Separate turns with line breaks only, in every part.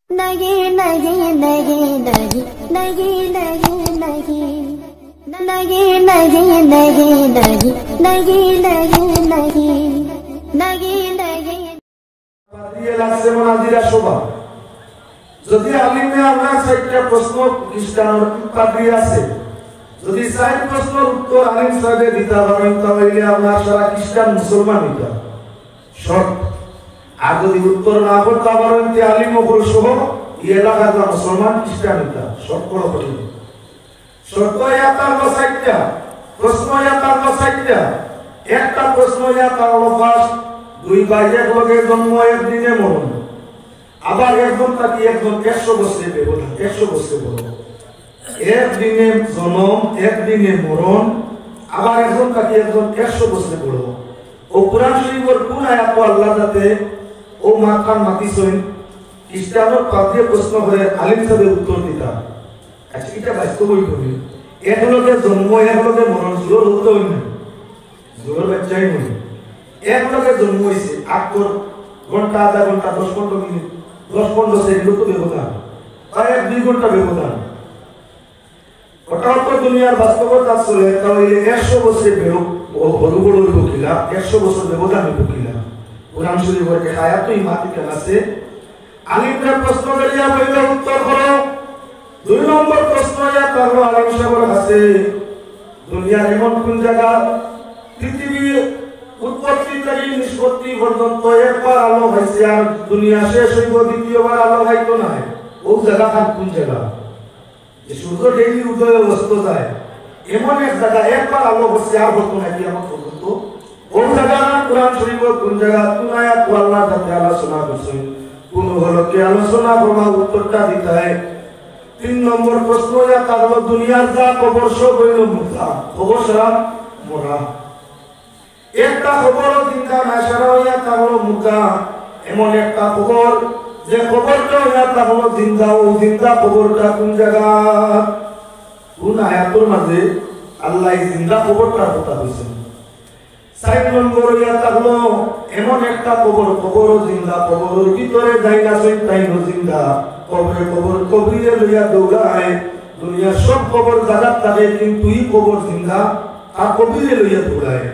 नहीं नहीं नहीं नहीं नहीं नहीं नहीं नहीं नहीं नहीं नहीं नहीं नहीं नहीं नहीं
দিয়ে লাগছে মোনাজিরা শোভা যদি আলিমে আমরা সাইটটা প্রশ্ন খ্রিস্টান পাদ্রী আছে যদি সাইট প্রশ্নের উত্তর আলিম সাহেবে দিতে পারেন তাহলে আমরা সারা খ্রিস্টান মুসলমান হইতাম শর্ট আর যদি উত্তর না করতে পারেন যে আলিম মহল সহ এই এলাকার মুসলমান খ্রিস্টান হইতাম শর্ট বড় কঠিন শর্ত ইয়াতার সাইটটা প্রশ্ন ইয়াতার সাইটটা একটা প্রশ্ন ইয়াতার ফার্স্ট দুই ভাই এক লগে জন্ম একদিনে মরণ আবার একজন তাকে একজন 100 বছরে ব্যবধান 100 বছরে বড় একদিনে জন্ম একদিনে মরণ আবার একজন তাকে একজন 100 বছরে বড় ও কুরআন শরীফের কোন আয়াত আল্লাহ তাতে ও মাখান মাতিছেন খ্রিস্টানের পাদ্রী প্রশ্ন করে আলিম সাহেব উত্তর দিতা আচ্ছা এটা বাস্তবই করি এক লগে জন্ম এক লগে মরণ জোর হতে হই না জোর বাচ্চাই নয় এক লগে জন্ম হয়েছে 8 ঘন্টা আধা ঘন্টা 10-15 মিনিট 10-15 সেকেন্ড তো ব্যবধান প্রায় 2 ঘন্টা ব্যবধান ওটা তো দুনিয়ার বাস্তবতা চলে তাহলে 100 বছরে বড় বড় বকিলা 100 বছর ব্যবধান বকিলা কোরআন শরীফের আয়াত তো ইমাতি আছে আলিমরা প্রশ্ন করিয়া বললে উত্তর করো 2 নম্বর প্রশ্ন ইয়া তার আলিম সাহেবের কাছে দুনিয়ার এমন কোন জায়গা পৃথিবীর উৎপত্তি থেকে নিষ্পত্তি পর্যন্ত একবার আলো হয়েছে আর দুনিয়া শেষ হইব দ্বিতীয়বার আলো হইতো না ও জায়গা কোন জায়গা যে সূর্য ডেইলি উদয় অস্ত যায় এমন এক জায়গা একবার আলো হচ্ছে আর হতো না কিয়ামত পর্যন্ত ও জায়গা কোরআন শরীফের কোন জায়গা কোন আয়াত আল্লাহ তাআলা আলোচনা করছেন কোন হলো কি আলোচনা করবা উত্তরটা দিতে হয় 3 নম্বর প্রশ্ন ইয়া তার দুনিয়ার যা খবর সব হইল মুতা খবর সারা মরা একটা খবর চিন্তা না সারা হইয়া তা হলো মুকা এমন একটা খবর যে খবরটা হইয়া তা হলো জিন্দা ও জিন্দা খবরটা কোন জায়গা কোন আয়াতের মাঝে আল্লাহ জিন্দা খবরটা কথা বলেছেন 4 নম্বর হইয়া তা হলো এমন একটা খবর জিন্দা খবরের ভিতরে যাই না তাই জিন্দা কবরে কবরিয়ে লইয়া দৌড়ায় দুনিয়ার সব খবর জায়গা থাকে কিন্তু এই খবর জিন্দা আর কবরিয়ে লইয়া দৌড়ায়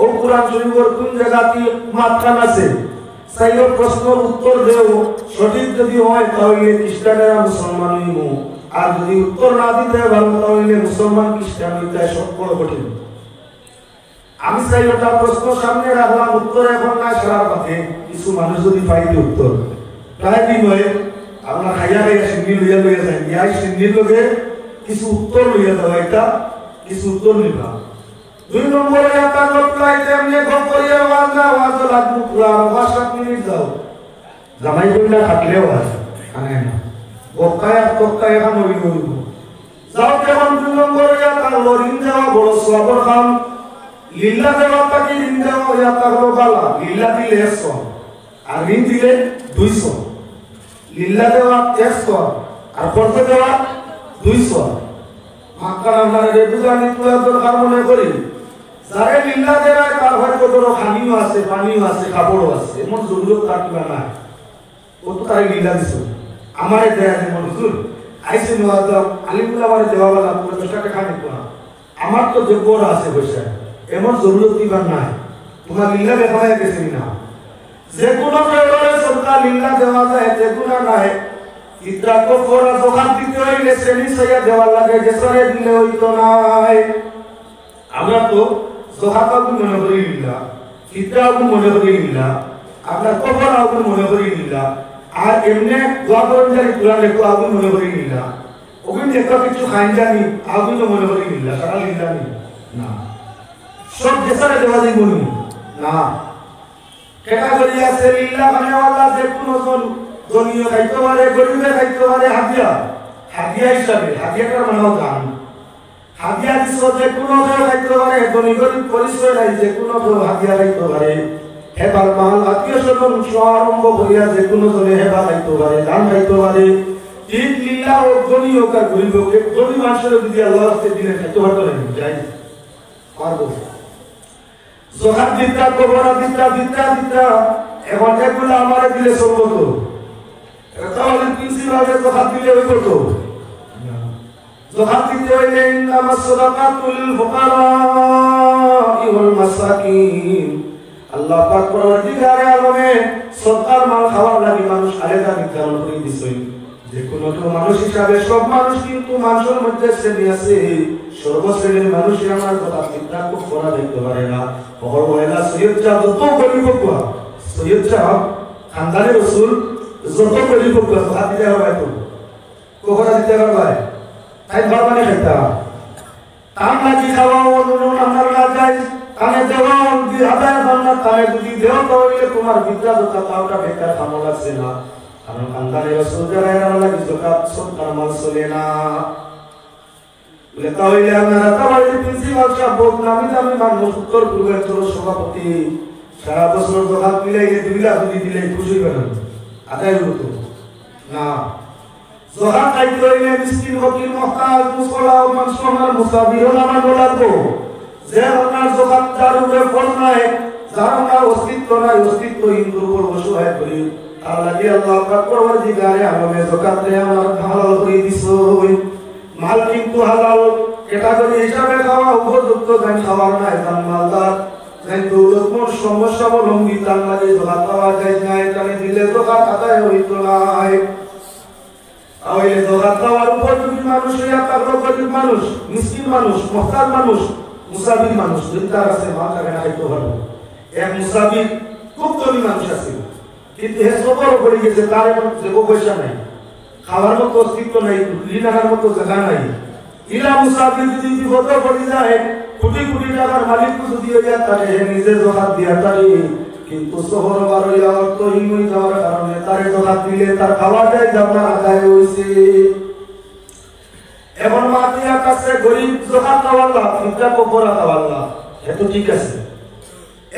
ও কুরআন শরীফের কোন জায়গাতে মাত্রান আছে সাইয়র প্রশ্নের উত্তর দেও সঠিক যদি হয় তাহলে খ্রিস্টানেরা মুসলমান হইব আর যদি উত্তর না দিতে পারো তাহলে মুসলমান খ্রিস্টান হইতে সব বড় কঠিন আমি চাই ওটা প্রশ্ন সামনে রাখলাম উত্তর এখন না সারার পথে কিছু মানুষ যদি পাইতে উত্তর প্রায় দিন হয় আমরা খাইয়া সিন্নি লইয়া যাই ইয়াই সিন্নির লোকে কিছু উত্তর লইয়া দেওয়া এটা কিছু উত্তর নিবা 2 নম্বরে একটা গপ্লাই তেমনি গপ করিয়া ওয়াজ লাগু পুরা 5-7 মিনিট যাও জামাই কইনা থাকলেও আছে আনে না গপ্পায় আর তক্কায় এখন হইব যাও কেমন 2 নম্বরে একটা লরিন যাওয়া বড় সবর কাম লিল্লা দেওয়া তাকে ঋণ দেওয়া ইয়া তাহলো বালা লিল্লা দিলে 100 আর ঋণ দিলে 200 লিল্লা দেওয়া 100 আর করতে দেওয়া 200 মাক্কার আমরা রেবুজানি পুরা দরকার মনে করি যারে লিল্লা দেওয়া তার হয়তো বড় খানিও আছে পানিও আছে কাপড়ও আছে এমন জরুরত তার কিবা নাই ও তো তার লিল্লা দিছে আমারে দেয়া যেমন হুজুর আইসে নওয়াজ আলিমুল আমারে দেওয়া বলা 50 টাকা নিব না আমার তো যোগ্য আছে পয়সা এমন জরুরত কিবা নাই তোমার লিল্লা দেখা হয়ে গেছে না যে কোনো কেউরে সরকার লিল্লা দেওয়া যায় যে কোনো নাই ইতরা কো ফরা দোকান দিতে হইলে শ্রেণী সাইয়া দেওয়া লাগে যে সরে দিলে হইতো নাই আমরা তো সহাকাবু মনে করি লিল্লা ইতরাবু মনে করি লিল্লা আপনার কবরাবু মনে করি লিল্লা আর এমনে দোয়া করেন জানি কুরআন লেখো আবু মনে করি লিল্লা ওগুন একটা কিছু খাইন জানি আবু মনে করি লিল্লা সারা লিল্লা না সব দেশে দেওয়া যায় বলি না ক্যাটাগরি আছে লিল্লাহ বানাওয়ালা যে কোনো জন ধনীয় খাইতে পারে গরিবে খাইতে পারে হাদিয়া হিসাবে হাদিয়াটার মানেও দান হাদিয়া দিছ যে কোনো কেউ খাইতে পারে ধনী গরিব পরিচয় নাই যে কোনো কেউ হাদিয়া খাইতে পারে হেবার মাল আত্মীয় স্বজন আরম্ভ করিয়া যে কোনো জনে হেবা খাইতে পারে দান খাইতে পারে ঠিক লিল্লাহ ও ধনী হোক আর গরিব হোক ধনী মানুষের যদি আল্লাহ দিলে খাইতে পারতো না যাই পারবো জোহার দিতা কবরা দিতা এখন এগুলো আমারে দিলে চলবো তো তাহলে কি প্রিন্সিপালে যাকাত দিলে হইব তো যাকাত দিতে হইলে ইন্নামাস সাদাকাতুল ফুকারা'i ওয়াল মাসাকিন আল্লাহ পাক পরবর্তীকালে আলমে সদকার মাল খাওয়ার লাগি মানুষ আলাদা নির্ধারণ করে দিয়েছে যে কোনো মানুষ হিসাবে সব মানুষ কিন্তু মানুষের মধ্যে শ্রেণী আছে সর্বশ্রেণীর মানুষই আমার কথা চিন্তা খুব করা দেখতে পারে না খবর মহিলা সৈয়দ সাহেব যত গরিব কুয়া সৈয়দ সাহেব খানদানি রসুল যত গরিব কুয়া হাত দিতে হবে তো কোহরা দিতে হবে তাই বারবানি খাইতা তার লাগি খাওয়া অন্য আমার না যায় কানে দেওয়া দি আদায় বান্না তাই যদি দেও তাহলে তোমার বিদ্যা দতা পাওটা বেকার কামল আছে না কারণ খানদানি রসুল যারা এরা লাগি যাকাত সদকার মাল চলে না লেখা হইলে আপনারা তাহলে প্রিন্সিপাল সাহেব বদনামি দামি মানুষ উত্তর পূর্বের সভাপতি সারা বছর যাকাত মিলাই 2 লাখ যদি দিলে খুশি হবেন আদায় হতো না যাকাত খাইতে হইলে মিসকিন ফকির মুহতাজ মুসলা ও মানসুমার মুসাবির নামা লাগবো যে আপনার যাকাত যার উপরে ফল নাই যার আপনার অস্তিত্ব নাই অস্তিত্বহীন উপর অসহায় করি তার লাগি আল্লাহ পাক পরবর্তীকালে আলমে যাকাত রে আমার হালাল করে দিছো মাল কিন্তু হালাল ক্যাটাগরি হিসাবে খাওয়া উপযুক্ত গান খাওয়ার নাই দান মালদার গান দৌলতমোর সমস্যা অবলম্বী তার লাগে যাকাত পাওয়া যায় না এখানে দিলে যাকাত আদায় হইত নাই তাহলে যাকাত পাওয়ার উপযোগী মানুষ হইয়া তারপর গরিব মানুষ মিসকিন মানুষ মুহতাজ মানুষ মুসাফির মানুষ দুইটার আছে মাল টাকা খাইতে পারবে এক মুসাফির খুব ধনী মানুষ আছে কিন্তু হে সবর পড়ে গেছে তার যে পয়সা নাই খাওয়ার মতো অস্তিত্ব নাই ঋণার মতো জায়গা নাই ইলা মুসাফির যদি বিপদে পড়ে যায় কোটি কোটি টাকার মালিক যদি হয়ে যায় তাহলে নিজে যাকাত দিয়া তারে কিন্তু শহর বারইয়া অর্থহীন হয়ে যাওয়ার কারণে তারে যাকাত দিলে তার খাওয়া যায় জানা আদায় হইছে এমন মাতিয়া কাছে গরিব যাকাত দেওয়াল্লাহ ফিতরা কবরা দেওয়াল্লাহ এত ঠিক আছে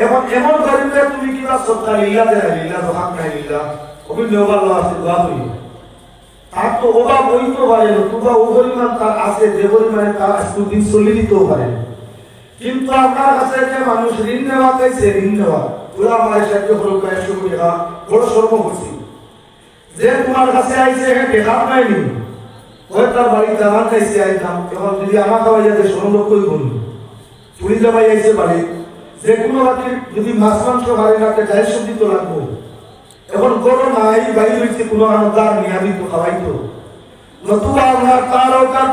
এমন এমন গরিবকে তুমি কিবা সদকা লিল্লাহ দেয় লিল্লাহ যাকাত নাই লিল্লাহ কবি নেওয়াল্লাহ আছে দোয়া করি তার তো অভাব হইতে পারে না তুবা ও পরিমাণ তার আছে যে পরিমাণে তার দিন চলে দিতেও পারে কিন্তু আপনার কাছে যে মানুষ ঋণ নেওয়া চাইছে ঋণ নেওয়া পুরা আমার সাহায্য করো 100 কোটি টাকা বড় সর্ব করছি যে তোমার কাছে আইছে হ্যাঁ দেখাত নাইনি ওই তার বাড়ি জামান চাইছে আইতাম এখন যদি আমার খাওয়া যাতে সরম কই গুণ চুরি জামাই আইছে বাড়ি যে কোনো বাকি যদি মাছ মাংস বাড়ি রাতে যাই সবজি তো লাগবো এখন গরু নাই বাইরে হইছে কোনো আনন্দার নিয়ামি তো খাওয়াইতো নতুবা আপনার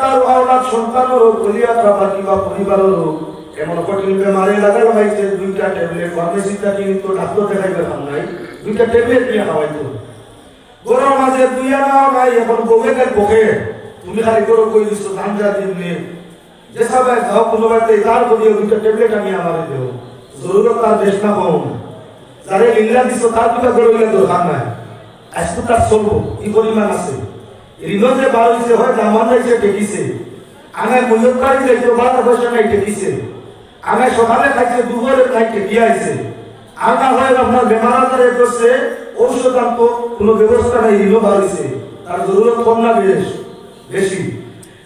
তার আওলাদ সন্তানেরও কলিয়াটা বা কিংবা পরিবারেরও এমন কঠিন বেমারে লাগানো হয়েছে 2টা ট্যাবলেট ফার্মেসিটা কিন্তু ডাক্তার দেখাইবে কাম নাই 2টা ট্যাবলেট নিয়ে খাওয়াইতো গরুর মাঝে 2 আনাও নাই এখন বউয়ের পক্ষে তুমি খালি গরু কই দিছো ধান যা দিনে যে সবাই যাও কোনো বাড়িতে তার করিও 2টা ট্যাবলেট আমি আমারে দেও জরুরত তার দেশ না কম যারে লিল্লা দিছো তার কথা গরুলে দরকার নাই আজকে তার চলবো কি পরিমাণ আছে ঋণ যে বাড়িছে হয় জামান যাইছে টেকিছে আগে মূল্যত বাড়ি যাইছে বারো পয়সা নাই টেকিছে আগে সকালে খাইছে দুপুরে নাই টেকি আইছে আগা হয় আপনার বেমার আজারে করছে ঔষধ আনতো কোনো ব্যবস্থা নাই ঋণ বাড়িছে তার জরুরত কম না বেশি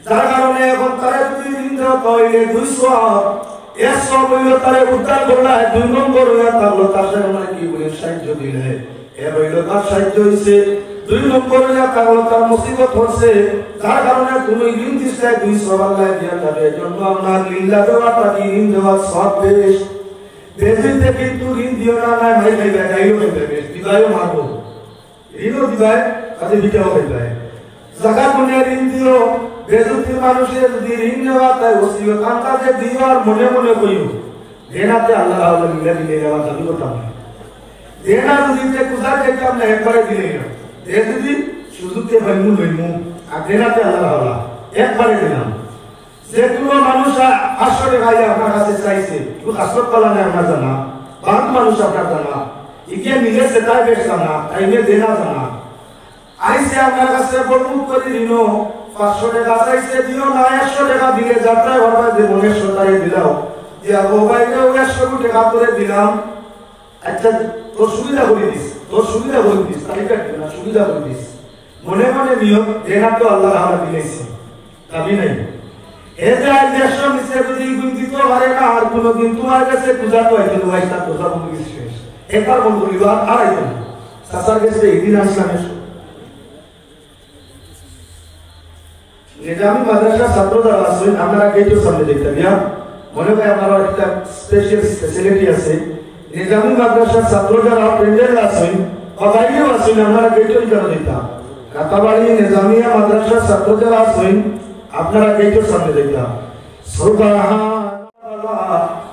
যার কারণে এখন তারা যদি ঋণ দেওয়া পাইলে 200 বইল তারে উদ্ধার করলা 2 নম্বর হইয়া তাহলে তার সামনে কি বলে সাহায্য দিলে এর হইল তার সাহায্য হইছে 2 নম্বর হইয়া তাহলে তার মুসিবত হচ্ছে যার কারণে তুমি ঋণ দিছে 200 আল্লাহ দিয়া যাবে জন্য আপনার লিল্লাহ দেওয়াটা কি ঋণ দেওয়া সব বেশ বেশিতে কিন্তু ঋণ দিও না নাই ভাই ভাই গাইও হইবে বেশ দিবাইও মারবো ঋণও দিবাই কাজে বিটাও হইবে জাকাত মনে ঋণ দিও বেজুতির মানুষের যদি ঋণ নেওয়া তাই ওসিয়ত আন্তাজে দিও আর মনে মনে কইও দেনাতে আল্লাহ আল্লাহ মিলা দিলে যাওয়া দাবি করতাম দেনা যদি যে কুজা যেতে আমরা একবারে দিলে না দে যদি সুযোগে ভাইমু লইমু আর দেনাতে আল্লাহ আল্লাহ একবারে দিলাম যে কোনো মানুষ 500 টাকা আপনার কাছে চাইছে তো আসত পালা না আমরা জানা বাদ মানুষ আপনার জানা ইকে নিজে সেটাই বেশ জানা তাইনে দেনা জানা আইসে আপনার কাছে বলবুক করে ঋণ 500 টাকা চাইছে দিও না 100 টাকা দিলে যাত্রায় ভাবা যে মনের সতারে দিলাও যে মোবাইলে 100 টাকা করে দিলাম আচ্ছা তোর সুবিধা করে দিস তালিকা না সুবিধা করে দিস মনে মনে নিয়ম দেনা তো আল্লাহ তাআলা দিয়েছে দাবি নাই এটা দেশ নিচে যদি গুণিত পারে না আর কোনদিন তোমার কাছে পূজা তো হইতো ওইটা পূজা বলি শেষ একবার বল বলিবা আর আইতো সাসার কাছে একদিন আসলাম নিজামী মাদ্রাসা ছাত্র যারা আছেন আপনারা গেটের সামনে দেখতে গিয়া মনে হয় আপনারা একটা স্পেশাল ফ্যাসিলিটি আছে। নিজামী মাদ্রাসার ছাত্র যারা প্রেজেন্ট আছেন বাইরেও আছেন আপনারা গেটের সামনে দিতাম। কাতাবাড়ি নিজামিয়া মাদ্রাসার ছাত্র যারা আছেন আপনারা গেটের সামনে দেখতাম। সুবহানাল্লাহ,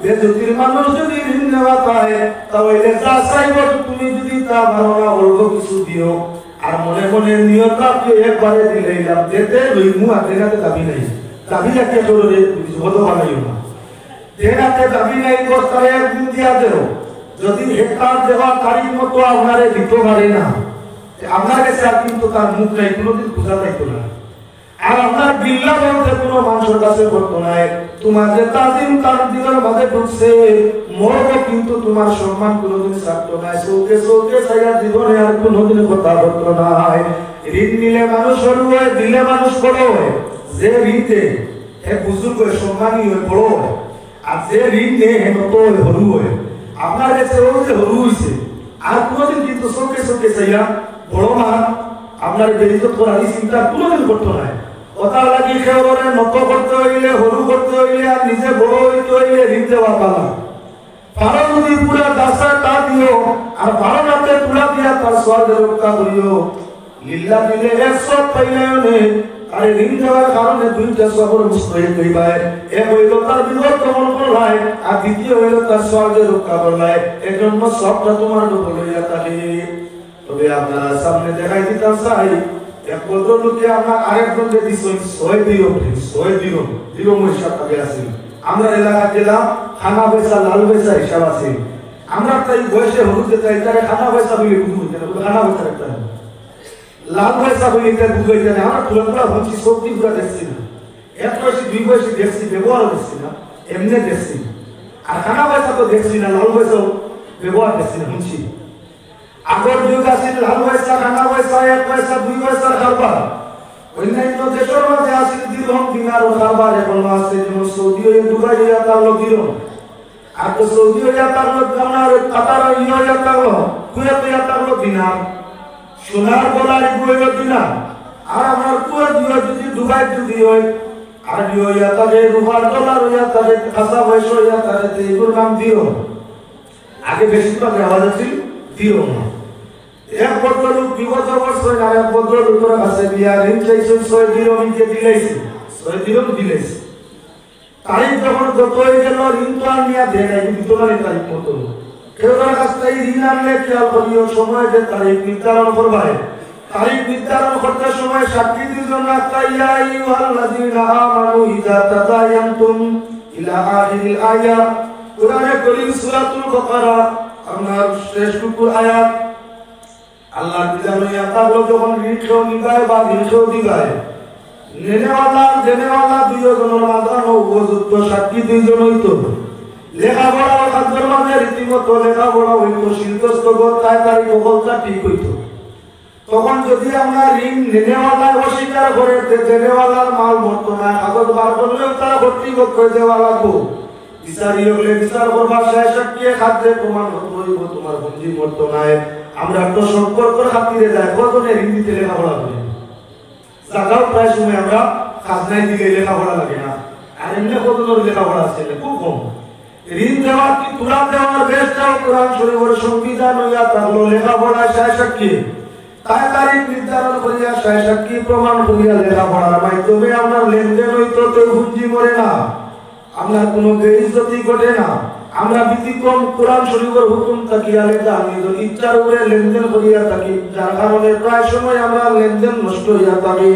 বেজতির মানুষ যদি ঋণ নেওয়া পায় তাহলে যা চাইব তুমি যদি তা ভালো না অল্প কিছু দিও। আর মনে মনে নিয়ত আপনি একবারে দিলাম যেতে লইমু আর দেনাতে দাবি নাই, দাবি রাখতে তোরে হতো বানাইও না, দেনাতে দাবি নাই বস্তায় একদিন দিয়া দেও। যদি হেক্টার দেওয়া তারিখ মতো আপনারে দিতে পারে না আপনার কাছে আর কিন্তু তার মুখ নাই, কোনোদিন খোঁজা থাকতো না। আর আপনার বিল্লা বলতে কোনো মানুষের কাছে করতো না। তোমার যে তাজিম তার দিনের মাঝে ঢুকছে মরব কিন্তু তোমার সম্মান কোনোদিন ছাড়তো না। চৌকে চৌকে ছাইয়া জীবনে আর কোনোদিন কথা বলতো না। ঋণ নিলে মানুষ সরু হয়, দিলে মানুষ বড় হয়। যে ঋণ দেয় হে বুজুর্গ হয়, সম্মানী হয়, বড় হয়। আর যে ঋণ নেই হে নত হয়, হরু হয়। আপনার কাছে ও যে হরু হয়েছে আর কোনোদিন কিন্তু চৌকে চৌকে ছাইয়া বড় মান আপনার বেরিত করার চিন্তা কোনোদিন করতো না। কথা লাগি খেয়ে নত করতে হইলে, হরু করতে হইলে আর নিজে বড় হইতে হইলে ঋণ দেওয়া পালা। পারো যদি পুরা দাসা তা দিও আর পারো নাতে তুলা দিয়া তার স্বর্গে রক্ষা করিও। লিল্লা দিলে 100 পাইলে আরে ঋণ দেওয়ার কারণে দুইটা সবর মুস্তাহিদ হইবায়। এক হইল তার বিপদ দমন করলাই আর দ্বিতীয় হইল তার স্বর্গে রক্ষা করলাই। এজন্য সবটা তোমার উপর লইয়া থাকে। তবে আপনারা সামনে দেখাই দিতাম চাই এক ভদ্রলোকে আমরা আরেকজনকে দিচ্ছেন 6 দিরম হিসাব থাকে আছে। আমরা এলাকা গেলাম খানা পয়সা লাল পয়সা হিসাব আছে। আমরা তাই বয়সে হলুদে তাই তারে খানা পয়সা বলে বুঝতে না, খানা পয়সা একটা লাল পয়সা বলে এটা বুঝতে না। আমরা পুরা বলছি সবজি পুরা দেখছি না, 1 পয়সা 2 পয়সা দেখছি, ব্যবহার দেখছি না, এমনি দেখছি। আর খানা পয়সা তো দেখছি না, লাল পয়সা ব্যবহার দেখছি না, শুনছি। আগর যুগ আছিল লাল পয়সা, খানা পয়সা, 1 পয়সা 2 পয়সার কারবার। অন্যান্য দেশের মাঝে আছিল দিরহম দিনার ও কারবার। এখন আছে যেমন সৌদি হয়ে দুবাই হইয়া তাহলো দিরহম, আর তো সৌদি হইয়া তাহলো আপনার কাতার হইয়া তাহলো, কুয়েত হইয়া তাহলো দিনার। সোনার গলার হইল দিনার। আর আমার কুয়েত যদি দুবাই যদি হয় আর হইয়া তাহলে রুমার ডলার হইয়া তাহলে কাঁচা পয়সা হইয়া তাহলে এগুলোর নাম দিরহম। আগে বেশিরভাগ আওয়াজ আছিল দিরহম। এক ভদ্রলোক বিগত বছর আর এক ভদ্রলোকের কাছে বিয়া ঋণ চাইছেন 6 দিরহমকে দিলাইছে, 6 দিরহম দিলাইছে। তারিখ যখন যত হয়ে গেল ঋণ তো আর নিয়ে দেয় নাই, দিত না তারিখ মতো। কেউ কাছ থেকে ঋণ আনলে খেয়াল করিও সময় যে তারিখ নির্ধারণ করবাই। তারিখ নির্ধারণ করতে সময় সাক্ষী দুজন রাখতাইয়া আইয়ুহাল্লাযীনা আমানু ইযা তাদায়ানতুম ইলা আখিরিল আয়াত। কোরআনে কারীম সূরাতুল বাকারা আপনার শেষ টুকুর আয়াত। আল্লাহ বিধান হইয়া তাহলে যখন ঋণ খেও নিবায় বা ঋণ খেও দিবায়, নেনেওয়ালা দেনেওয়ালা দুইজনের মাঝখানে উপযুক্ত সাক্ষী 2 জন হইতো। লেখাপড়া খাদ্যের মাঝে রীতিমতো লেখাপড়া হইতো, শিল্পস্থ তাই তারিখ বলটা ঠিক হইতো। তখন যদি আমরা ঋণ নেনেওয়ালা অস্বীকার করে দেনেওয়ালার মাল মরতো না, কাগজ বার করলেও তারা কর্তৃপক্ষ দেওয়া লাগবো। বিচারি হলে বিচার করবার শেষ সাক্ষী খাদ্যে প্রমাণ হইব তোমার বন্ধি মরতো নাই। আমরা তো সম্পর্কের খাতিরে যাই কতনে ঋণ দিতে লেখাপড়া করি, জায়গাও প্রায় সময় আমরা খাজনায় দিলে লেখাপড়া লাগে না। আর এমনি কতজন লেখাপড়া আছে খুব কম। ঋণ দেওয়ার কি তুলা দেওয়ার বেশটাও কোরআন শরীফের সংবিধান হইয়া থাকলো লেখাপড়ায় শেষ সাক্ষী তাই তারিখ নির্ধারণ করিয়া শেষ সাক্ষী প্রমাণ করিয়া লেখাপড়ার মাধ্যমে আমরা লেনদেন হইতো, কেউ ভুঞ্জি মরে না, আপনার কোনো বেইজ্জতি ঘটে না। আমরা ব্যতিক্রম কোরআন শরীফের হুকুম তাকিয়া লেখা নিজের ইচ্ছার উপরে লেনদেন করিয়া থাকি, যার কারণে প্রায় সময় আমরা লেনদেন নষ্ট হইয়া থাকে,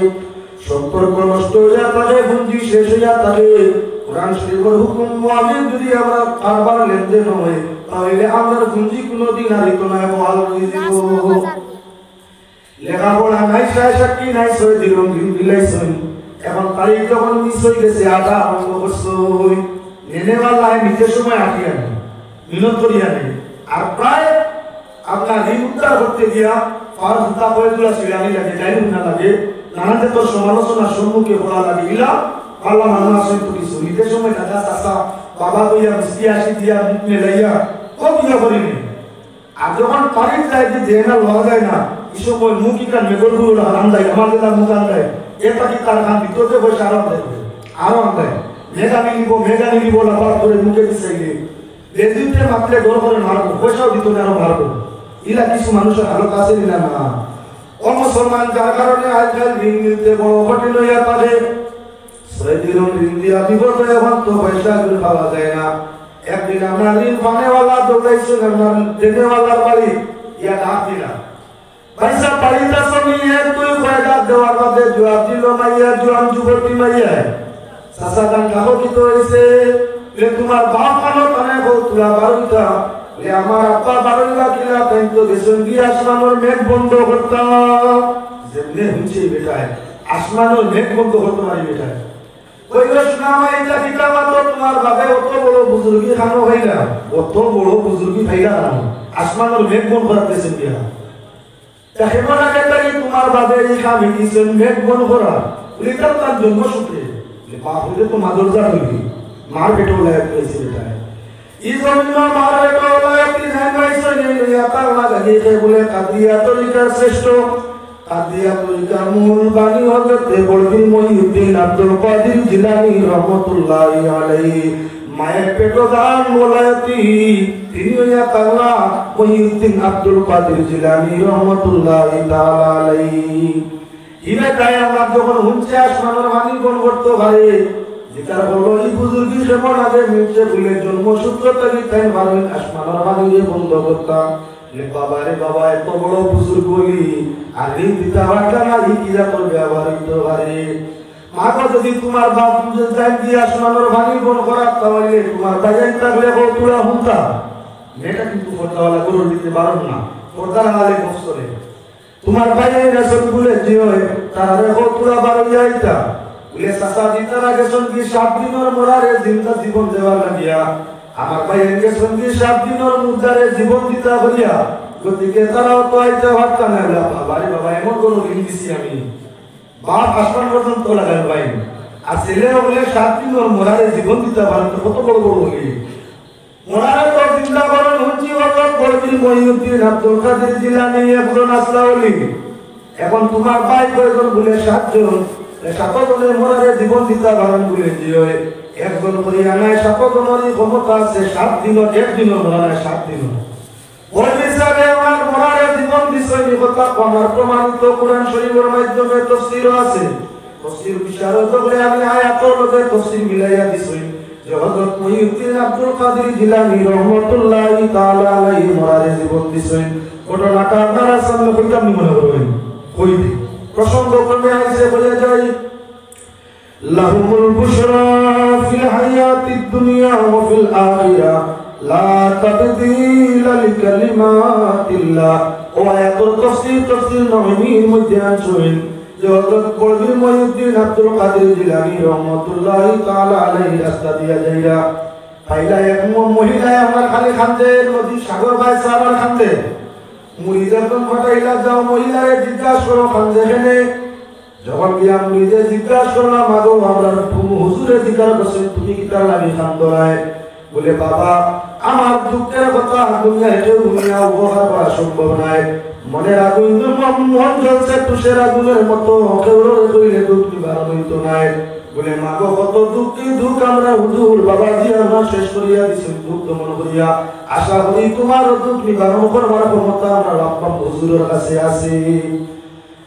সম্পর্ক নষ্ট হইয়া থাকে, পুঁজি শেষ হইয়া থাকে। কোরআন শরীফের হুকুম মোতাবেক যদি আমরা বারবার লেনদেন হয় তাহলে আমাদের পুঁজি কোনোদিন হারিত না, বহাল হয়ে যাব। লেখাপড়া নাই, সাক্ষী নাই, 6 দিরহম দিলাইছেন। এখন তারিখ যখন মিস হয়ে গেছে 8 বছর নেনেওয়ালা নিজের সময় আটিয়া নেই, মিনত করিয়া নেই। আর প্রায় আপনার ঋণ উদ্ধার করতে গিয়া পার জুতা কয়েকগুলা সিরানি লাগে, ডাইন না লাগে, নানা জাতের সমালোচনার সম্মুখে পড়া লাগে। ইলা পাল্লা মানুষ আসে তো কিছু নিজের সময় দাদা চাষা বাবা কইয়া মিষ্টি আসি দিয়া মুখ মেলাইয়া কম ইয়া করিনি। আর যখন তারিখ যায় যে না লওয়া যায় না, এই সময় মুখ ইকান মেঘর গুলো হারাম দেয়, আমার যেটা মুখ আন দেয় এটা কি তার খান ভিতরে বসে আরাম দেবে আরাম দেয় মেঘা নিব লাফার করে মুখে দিচ্ছে গিয়ে রেজিউতে মাপলে ডর করে মারবো পয়সাও দিত না আরো মারবো ইলা কিছু মানুষের হালত আছে না না অমুসলমান যার কারণে আজকাল ঋণ নিতে বড় কঠিন হইয়া পারে সৈদিরুন ঋণ দিয়া বিপদে এখন তো পয়সা পাওয়া যায় না একদিন আমরা ঋণ পানেওয়ালা দৌড়াইছো আমরা দেনেওয়ালার বাড়ি ইয়া ডাক দিলাম পয়সা পাড়িটা সঙ্গে এক দুই কয়েকটা দেওয়ার বাদে জবাব দিল মাইয়া জোয়ান যুবতী মাইয়া সাসাদান কাহো কি তো হয়েছে তোমার বাপ কানো তানে বল তুলা বারুইতা আমার আব্বা বারুইলা কিলা তাই তো গেছেন গিয়ে আসমানোর মেঘ বন্ধ করতাম যেমনি হচ্ছে বেটায় আসমানোর মেঘ বন্ধ করতে পারি বেটায় ওই শোনা এটা কিতা মাত্র তোমার বাবা অত বড় বুজুর্গি খানো হইলা অত বড় বুজুর্গি ভাইলা আসমানোর মেঘ বন্ধ করতেছেন গিয়া হেমনা কেতারি তোমার বাবা এই খামি দিছেন মেঘ বন্ধ করা লিটার তার জন্মসূত্রে বাপ হইলে তো মাদরজা হইবি মার পেটে লায়ক হয়েছে বেটায় এই জন্য মার পেটে লায়ক ডিজাইন হয়েছে নিয়া কারণা গাইছে বলে কাদিয়া তরিকার শ্রেষ্ঠ কাদিয়া তরিকার মূল বাণী হযরত বলবি মহিউদ্দিন আব্দুল কাদের জিলানী রহমাতুল্লাহি আলাইহি মায়ের পেটো দান মোলায়তি তিনি হইয়া কাল্লা মহিউদ্দিন আব্দুল কাদের জিলানী রহমাতুল্লাহি তাআলা আলাইহি ইবে তাই আমরা যখন হুঁচে আসমানের বাণী কোন করতে পারে যেটার হলো এই বুজুর্গি যেমন আগে মিলছে ভুলে জন্মসূত্র থেকে তাই ভাবেন আসমানের বাণী বন্ধ করতাম বাবা রে বাবা এত বড় বুজুর্গ হইলি আর এই পিতা বাটা না এই কিরা করবে আবার তো পারে মাগো যদি তোমার বাপ বুঝে যাই দিয়ে আসমানের বাণী বন্ধ করার তাহলে তোমার বাজাই থাকলে তুলা হুঁতা মেয়েটা কিন্তু পর্দাওয়ালা গরু দিতে পারো না পর্দার হালে বছরে তোমার বাইরে গেছেন বলে যে তারা রেখো তুলা বারো যাইতা বলে চাষা দিতারা গেছেন কি 7 দিনের মোরারে জিন্দা জীবন দেওয়ার লাগিয়া আমার বাইরে গেছেন কি 7 দিনের মুদ্রারে জীবন দিতা বলিয়া গতিকে তারাও তো আইতে ভাবতা না বাবারে বাবা এমন কোন ঋণ দিছি আমি বাপ আসমান পর্যন্ত লাগাই ভাই আর ছেলে বলে 7 দিনের মোরারে জীবন দিতা পারেন তো কত বড় বড় হলি মোরারে তো জিন্দা করেন হচ্ছি হযরত বলবি মহিউদ্দিন আব্দুল কাদের জিলানী একজন আসলাউলি এখন তোমার ভাই কয়জন বলে 7 জন 7 জনের মোরারে জীবন দিতা পারেন বলে যে একজন করিয়া নাই 7 জনেরই ক্ষমতা আছে 7 দিন এক দিন মোরারে 7 দিন ওই হিসাবে আমার মোরারে জীবন দিছই কথা আমার প্রমাণিত কোরআন শরীফের মাধ্যমে তাফসীর আছে তাফসীর বিশারদ বলে আমি আয়াতের মধ্যে তাফসীর মিলাইয়া দিছই যে হযরত মহিউদ্দিন আব্দুল কাদের জিলানী রহমাতুল্লাহি তাআলা আলাইহি মোরারে জীবন দিছই ঘটনাটা আপনারা সামনে কইতাম নি মনে করবেন কইবি প্রসঙ্গ ক্রমে আইছে বলে যাই লাহুমুল বুশরা ফিল হায়াতিদ দুনিয়া ওয়া ফিল আখিরা লা তাবদীলা লিকালিমাতিল্লাহ ও আয়াতুল তাফসীর নহির মধ্যে আছে যে হযরত বলবি মহিউদ্দিন আব্দুল কাদের জিলানী রহমাতুল্লাহি তাআলা আলাইহি রাস্তা দিয়া যাইরা পাইলা এক মহিলা আমার খালি খান্দে নদী সাগর ভাই সারার খান্দে মুরিদাতন ফটাইলা যাও মহিলারে জিজ্ঞাসা করো খান্দে কেনে যখন গিয়া মুরিদে জিজ্ঞাসা করলাম মাগো আমরা হুজুরে জিজ্ঞাসা করছেন তুমি কি তার লাগি খান্দরায় বলে বাবা আমার দুঃখের কথা দুনিয়ায় কেউ দুনিয়া উপহার করা সম্ভব নয় মনের আগুন মন জ্বলছে তুষের আগুনের মতো কেউ কইলে দুঃখ নিবারণ হইতো নাই বলে মাগো কত দুঃখী দুঃখ আমরা হুজুর বাবাজি আমরা শেষ করিয়া দিছি দুঃখ মন করিয়া আশা করি তোমার দুঃখ নিবারণ করবার ক্ষমতা আমার বাপ হুজুরের কাছে আছে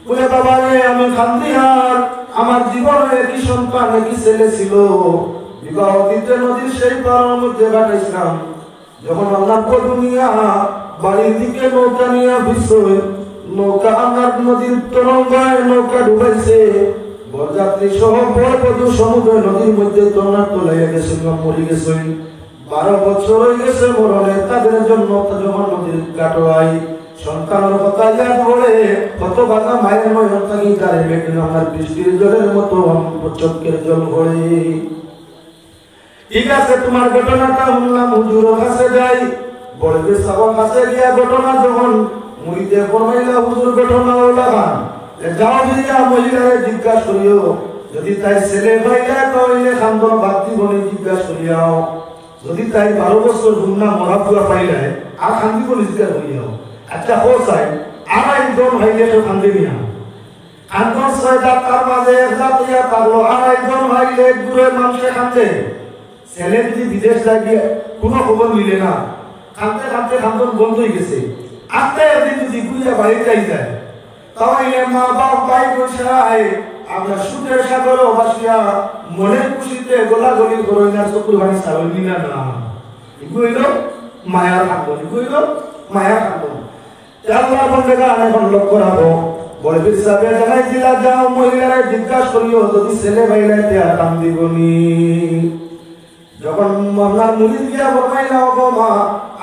বলে বাবা রে আমি খান্দিহার আমার জীবনে একই সন্তান একই ছেলে ছিল বিবাহ দিতে নদীর সেই পাড়ার মধ্যে কাটাইছিলাম যখন আল্লাহ দুনিয়া বাড়ির দিকে নৌকা নিয়ে ভিজছে নৌকা আমার নদীর তরঙ্গায় নৌকা ডুবাইছে বরযাত্রী সহ বড় সমুদ্র নদীর মধ্যে তরঙ্গা তোলাইয়া গেছে মরে গেছে 12 বছর হয়ে গেছে মরণে তাদের জন্য যখন নদীর কাটোয়াই সন্তানের কথা ইয়াদ পড়ে কত বাধা মায়ের নয়ন থাকি তারে বেদিন আমার বৃষ্টির জলের মতো চোখের জল পড়ে ঠিক আছে তোমার ঘটনাটা শুনলাম হুজুরের কাছে যাই বলবে সবার কাছে গিয়া ঘটনা যখন মুড়িতে ফরমাইলা হুজুর ঘটনা ওলাগান যাও দিয়া মহিলারে জিজ্ঞাসা করিও যদি তাই ছেলে ভাইয়া তাহলে খান্দন বাদ দিবনি জিজ্ঞাসা করিয়াও যদি তাই 12 বছর গুণনা মরা পুয়া পাইলে আর খান্দিব জিজ্ঞাসা করিয়াও আচ্ছা ও চাই আমার একদম ভাইলে তো খান্দে নিয়া খান্দন ছয়টা তার মাঝে একজাত ইয়া পারলো আর একজন ভাইলে দূরে মানুষে খান্দে ছেলে যদি বিদেশ লাগিয়ে কোনো খবর মিলে না খান্দতে খান্দতে খান্দন বন্ধ হয়ে গেছে আস্তে একদিন যদি ঘুরে বাইরে যাই যায় তাহলে মা বাপ ভাই বোনসাই আমরা সুখের সাগরে বাসিয়া মনের খুশিতে গোলাগুলি করে না চকুর ভাই সারলি না না এগুলো মায়ার কান্দন এগুলো মায়ার কান্দন আল্লাহ বন্ধেরা এখন লক্ষ্য রাখো বলে বিসাবে জানাই দিলা যাও মহিলারা জিজ্ঞাসা করিও যদি ছেলে ভাইলাইতে আর কাম দিবনি যখন আপনার মুরিদ গিয়া বলবাইলা মা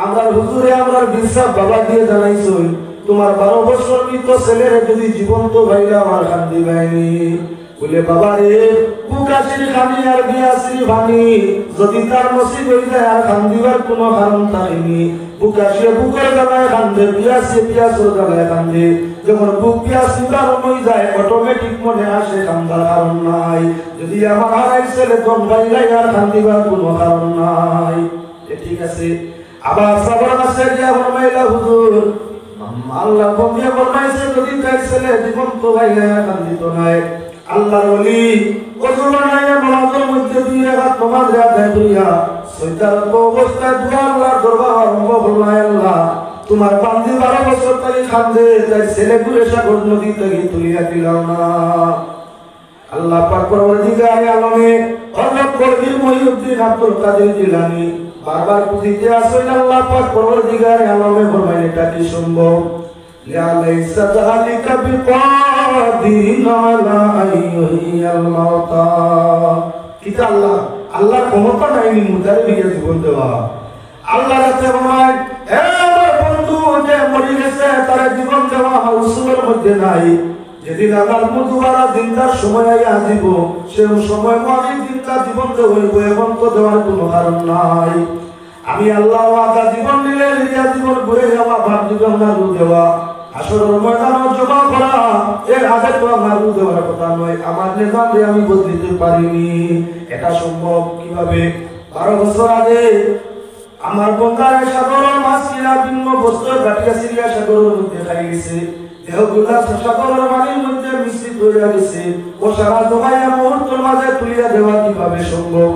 আমরা হুজুরে আমরা বিশ্বাস বাবা দিয়ে জানাইছই তোমার 12 বছর মৃত ছেলের যদি জীবন্ত ভাইলা আমার কাম দিবাইনি বলে বাবা রে বুকাশির খানি আর বিয়াসির ভানি যদি তার নসিব হয়ে যায় আর কাম দিবার কোনো কারণ থাকেনি বুকাশিয়ে বুকের জ্বালায় কান্দে বিয়াসিয়ে বিয়াসের জ্বালায় কান্দে যখন বুক পিয়াস নিবারণ হয়ে যায় অটোমেটিক মনে আসে কান্দার কারণ নাই যদি আমার হারাই ছেলে তখন ভাইলাই আর কান্দিবার কোনো কারণ নাই ঠিক আছে আবার সাবর আছে গিয়া ফরমাইলা হুজুর আল্লাহ বন্দিয়া ফরমাইছে যদি তার ছেলে জীবন্ত ভাইলাই আর কান্দিত নাই আল্লাহর ওলি ওজুর বানাইয়া নামাজের মধ্যে 2 রাকাত নামাজ আদায় করিয়া সৈতারত অবস্থায় দুয়া আল্লাহর দরবার আরম্ভ করল আল্লাহ তোমার বান্দি 12 বছর তাই খান্দে তাই ছেলে ঘুরে সাগর নদী থেকে তুলিয়া দিলাম না আল্লাহ পাক পরওয়ারদিগারে আলমে হযরত কবির মহিউদ্দিন আব্দুল কাদের জিলানী বারবার বুঝিতে আসেন আল্লাহ পাক পরওয়ারদিগারে আলমে ফরমাইলেন এটা কি সম্ভব লা লাইসা যালিকা বিকাদিন আলা আইয়িল মাউতা কিতা আল্লাহর ক্ষমতা নাই মুদারে বিয়ে জীবন দেওয়া আল্লাহ রাতে ফরমায় হে আমার বন্ধু যে মরে গেছে তার জীবন দেওয়া রাসূলের মধ্যে নাই যেদিন আল্লাহ মুদুবারা জিন্দার সময় আইয়া দিব সেই সময় মাঝে জিন্দা জীবন হইব এবং তো দেওয়ার কোনো কারণ নাই আমি আল্লাহ ওয়াদা জীবন দিলে রিয়া জীবন ঘুরে যাওয়া ভাব জীবন নারু দেওয়া আসরের ময়দানে জমা করা এর আগে তো নারু দেওয়ার কথা নয় আমার নিজামে আমি বদলিতে পারিনি এটা সম্ভব কিভাবে 12 বছর আগে আমার বন্ধারে সাগরের মাছ কিনা ভিন্ন বস্ত্র গাটিয়া সিরিয়া সাগরের মধ্যে খাই গেছে দেহগুলা সাগরের পানির মধ্যে মিশ্রিত হয়ে গেছে ও সারা জমাইয়া মুহূর্তের মাঝে তুলিয়া দেওয়া কিভাবে সম্ভব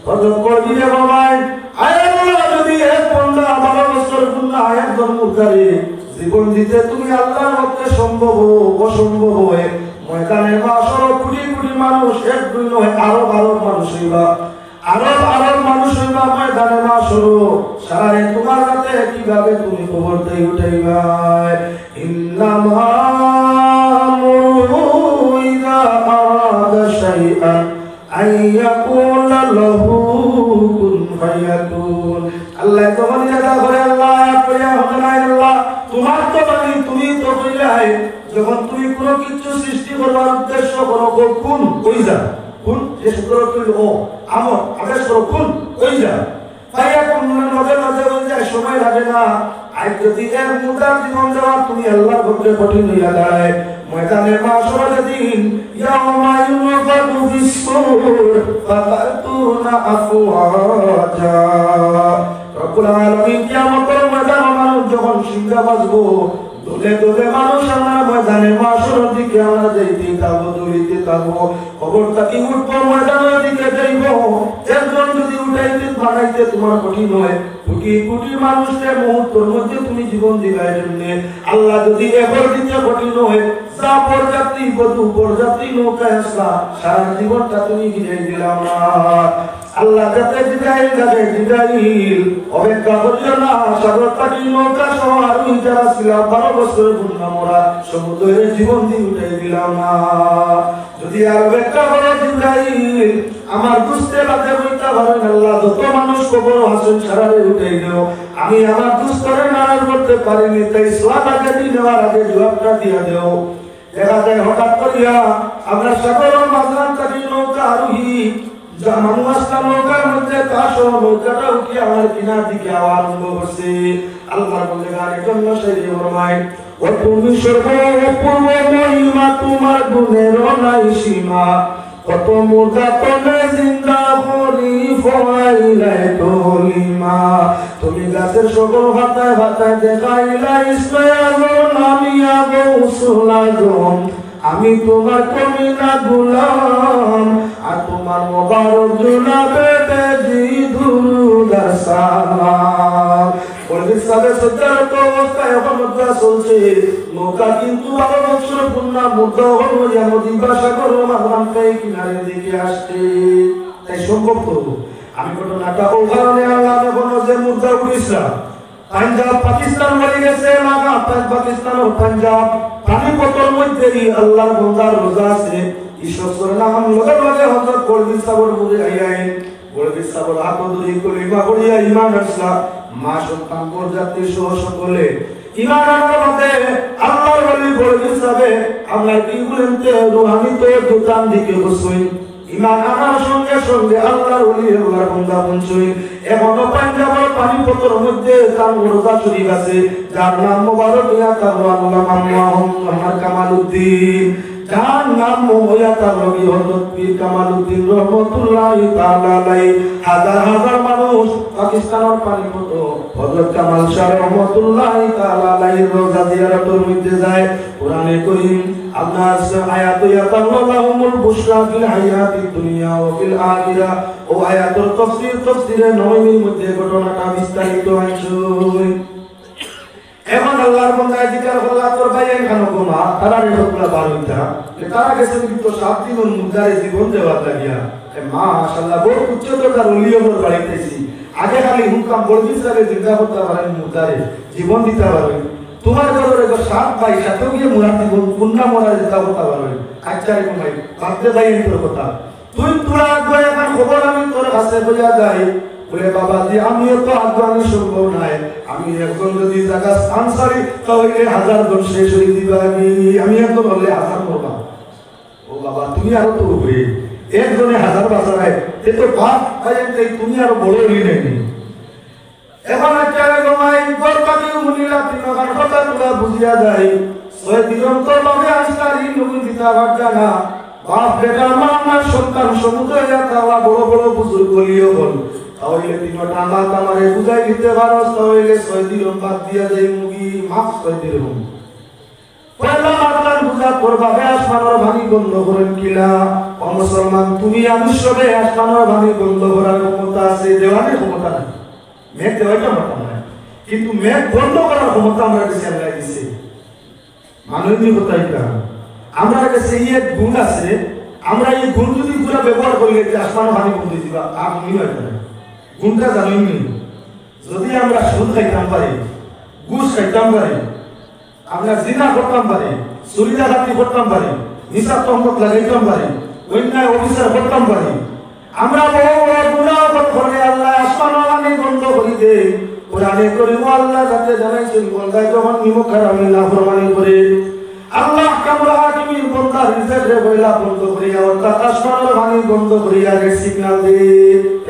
হযরত কবিরে বাবাই আল্লাহ যদি এক বন্ধা 12 বছর গুনাহ আয়াত জন্মকারী জীবন দিতে তুমি আল্লাহর পক্ষে সম্ভব অসম্ভব হয় ময়দানে মাশর কোটি কোটি মানুষ এক দুই নয় আরো মানুষ হইবা আরব মানুষ হইবা ময়দানে মাশর সারা তোমার হাতে কিভাবে তুমি খবর দেই উঠাইবা ইন্নামা ইযা আরাদা শাইআন আইয়াকুলা লাহু কুন ফায়াকুন আল্লাহ যখন ইরাদা করে আল্লাহ কইয়া হনা আল্লাহ তোমার তো বাণী তুমি তো কইলাই যখন তুমি কোনো কিছু সৃষ্টি করবার উদ্দেশ্য করো কোন কই যা কোন যে সূত্র তুই ও আমর আদেশ করো কোন কই যা ফায়াকুন নজর নজর হয়ে যায় সময় লাগে না আজ যদি এক মুদ্রার জীবন দেওয়া তুমি আল্লাহর পক্ষে কঠিন হইয়া দাঁড়ায় ময়দানে মাশরের দিন ইয়াউমা ইউনফাকু ফিস-সূর ফাতাতুনা আফওয়াজা রব্বুল আলামিন কিয়ামতের ময়দানে মানুষ যখন সিংহা বাজবো দলে দলে মানুষ আমরা ময়দানে মাশরের দিকে আমরা যাইতে থাকবো দৌড়িতে থাকবো খবরটা কি উঠবো ময়দানের দিকে যাইবো একজন যদি উঠাইতে বানাইতে তোমার কঠিন হয় কোটি কোটি মানুষের মুহূর্তের মধ্যে তুমি জীবন দিবার জন্য আল্লাহ যদি এবার দিতে কঠিন হয় যা পরযাত্রী বধূ পরযাত্রী নৌকায় আসলা সারা জীবনটা তুমি গিয়ে দিলাম না আল্লাহ যাতে জিব্রাইল যাবে জিব্রাইল অপেক্ষা করিও না সাগর পাটি নৌকা সহ আর যারা ছিল 12 বছরের গুণা মোরা সমুদ্রের জীবন দিয়ে উঠে দিলাম না যদি আর অপেক্ষা করো জিব্রাইল আমার দুস্তে রাতে বইতা পারেন আল্লাহ যত মানুষ কবর হাসন সারারে উঠে দিও আমি আমার দুস্তরে নারাজ করতে পারিনি তাই সোয়াদ আগে দিয়ে নেওয়ার আগে জবাবটা দিয়ে দেও দেখা যায় হঠাৎ করিয়া আমরা সাগরের মাঝখান থেকে নৌকা আরোহী মানুষ আসলাম নৌকার মধ্যে তার সহ নৌকাটা উঠে আমার কিনার দিকে আরম্ভ করছে আল্লাহ বলে গানের জন্য সেই ফরমায় ও তুমি সর্বপূর্ব মহিমা তোমার গুণের নাই সীমা কত মুদাতনে জিন্দা করি ফলাইলে কলিমা তুমি গাছের সকল ভাতায় ভাতায় দেখাইলা ইসলাম নামিয়া গৌসুল আজম আমি তোমার কমিনা গুলাম আর তোমার মোবারক জুনাবে বেজি দুরুদ আর সালাম। বলবি সাবে সজ্জারত অবস্থায় এখন মুদ্রা চলছে, নৌকা কিন্তু 12 বছর পূর্ণা মুদ্রা হইয়া মদিবা সাগর মাঝখানটাই কিনারের দিকে আসছে। তাই সম্ভব তো আমি ঘটনাটা ও কারণে আল্লাহ যখন যে মুদ্রা উড়িষ্যা পাঞ্জাব পাকিস্তান বলে গেছে, পাকিস্তান ও পাঞ্জাব পানিপথের মধ্যেই আল্লাহর বান্দার রোজা আছে। ঈশ্বর নাম লগে লগে হযরত বলবি সাবর মুরে আইয়াইন বলবি সাবর হাত ধরে কলিমা পড়িয়া ঈমান আসলা। মা সন্তান বরযাত্রী সহ সকলে ঈমান আনার মতে আল্লাহর ওলি বলবি সাবে আমরা কি বলতে রুহানি তো দোকান দিকে বসুই। ঈমান আনার সঙ্গে সঙ্গে আল্লাহর ওলি আল্লাহর বান্দা বঞ্চই। এখনো পাঞ্জাবের পানিপথের মধ্যে তার রোজা শরীফ আছে, যার নাম মোবারক ইয়া তার কামালউদ্দিন, যার নাম মোয়াতার রবি হযরত পীর কামালউদ্দিন রহমাতুল্লাহি তাআলা আলাইহি। হাজার হাজার মানুষ পাকিস্তানের পানিপথ হযরত কামাল শাহ রহমাতুল্লাহি তাআলা আলাইহির রোজা জিয়ারতের মধ্যে যায়। কোরআনে কারীম আপনার আয়াতে ইয়াতাল্লাহুমুল বুশরা ফিল হায়াতিদ দুনিয়া ওয়া ফিল আখিরা ও আয়াতুল তাফসীরে নবমীর মধ্যে ঘটনাটা বিস্তারিত আছে। এখন আল্লাহর বান্দা জিকির আল্লাহ তোর ভাইয়ের খানো গোমা তারা রেখলা বারুইতা তারা গেছে কিন্তু 7 দিন মুদারে জীবন দেওয়া লাগিয়া মাশাআল্লাহ বড় উচ্চতার ওলিয়র বাড়িতেছি। আগে খালি হুকাম বলবি সাবে জিন্দা করতে পারেন মুদারে জীবন দিতে পারবেন। তোমার ঘরে 7 ভাই সাথে গিয়ে মুরাদ জীবন পুন্না মরা দিতে করতে পারবেন। আচ্ছা এরকম ভাই বাপরে ভাই তোর কথা তুই তোরা আগে এখন খবর আমি তোর কাছে বইয়া যাই বলে বাবা জি আমিও তো আগ্রহী সম্ভব নাই, আমি একজন যদি জায়গা স্থান ছাড়ি তাহলে 1000 জন শেষ হয়ে দিবা। আমি একজন বলে 1000 করবা। ও বাবা তুমি আরো তো উপরে একজনে 1000 বাঁচায় এ তো বাপ ভাই তুমি আরো বড় হই নাই। এখন একটা গমাই গরবাদি মুনিরা তিনবার কথা তোরা বুঝিয়া যায় 6 দিগন্তর লগে আসতারি নবী দিতা ভাগনা বাপ বেটা মা সন্তান সমুদয় তাওয়া বড় বড় বুজুর্গ লিও বল তাহলে তিনটা আমার আমারে বুঝাই দিতে পারো তাহলে 6 দিন বাদ দিয়া যাই মুগি মাফ করে দিও। পয়লা মাতার বুঝা করবা আসমানের ভাঙি বন্ধ করেন কিলা ও মুসলমান তুমি আমি সবে আসমানের ভাঙি বন্ধ করার ক্ষমতা আছে, দেওয়ানের ক্ষমতা নাই। মেঘ দেওয়াটা মাথা নাই কিন্তু মেঘ বন্ধ করার ক্ষমতা আমরা কাছে আল্লাহ দিয়েছে। মানবিকতা এটা আমরা কাছে এই গুণ আছে, আমরা এই গুণ যদি পুরো ব্যবহার করি যে আসমানের ভাঙি বন্ধ দিবা আর নিও না গুণটা জানেননি। যদি আমরা সুদ খাইতাম পারি, ঘুষ খাইতাম পারি, আমরা জিনা করতাম পারি, চুরি ডাকাতি করতাম পারি, নিশা তহমত লাগাইতাম পারি, অন্যায় অফিসার করতাম পারি, আমরা বড় বড় গুনাহ করে আল্লাহ আসমানের ভাঙি বন্ধ করে দে। কোরআনে কারীম আল্লাহ যাতে জানাইছেন বান্দা যখন নিমুখারামি নাফরমানি করে আল্লাহ কামরা হাকিমের বান্দা রিজেক্টে বইলা বন্ধ করিয়া অর্থাৎ আসমানের ভাঙি বন্ধ করিয়া রেড সিগন্যাল দে।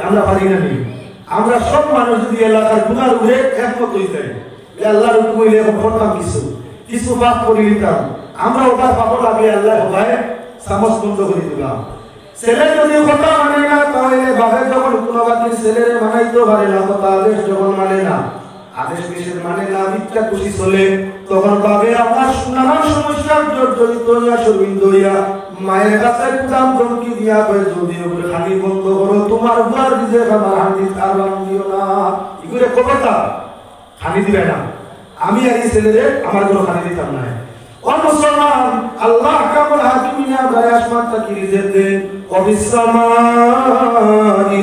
আমরা পারি না নি? আমরা সব মানুষ যদি এলাকার গুনার উপরে একমত হয়ে যাই আল্লাহর হুকুম হইলে করতাম কিছু পাপ করে নিতাম, আমরা ওটা পাপ লাগে আল্লাহ ভাই সামস বন্ধ করে দিলাম। ছেলে যদি কথা মানে না তাহলে বাবা যখন কোনো বাতির ছেলেরে মানাইতে পারে না, কথা আদেশ যখন মানে না, আদেশ নিষেধ মানে না, মিথ্যা খুশি চলে, তখন বাবে আমার নানান সমস্যার জড়িত হইয়া শর্মিন্দ হইয়া মায়ের কাছে কুদাম ধমকি দিয়া কয়ে যদি ওগুলো খানি বন্ধ করো তোমার বুয়ার দিতে আমার হানি আর দিও না। এগুলো কথা খানি দিবে না, আমি আর এই ছেলেদের আমার কোনো খানি দিতাম না। ও মুসলমান আল্লাহ কামুল হাকিমিনা গায়ে আসমান তাকি রিজিক দেন অবিসমানি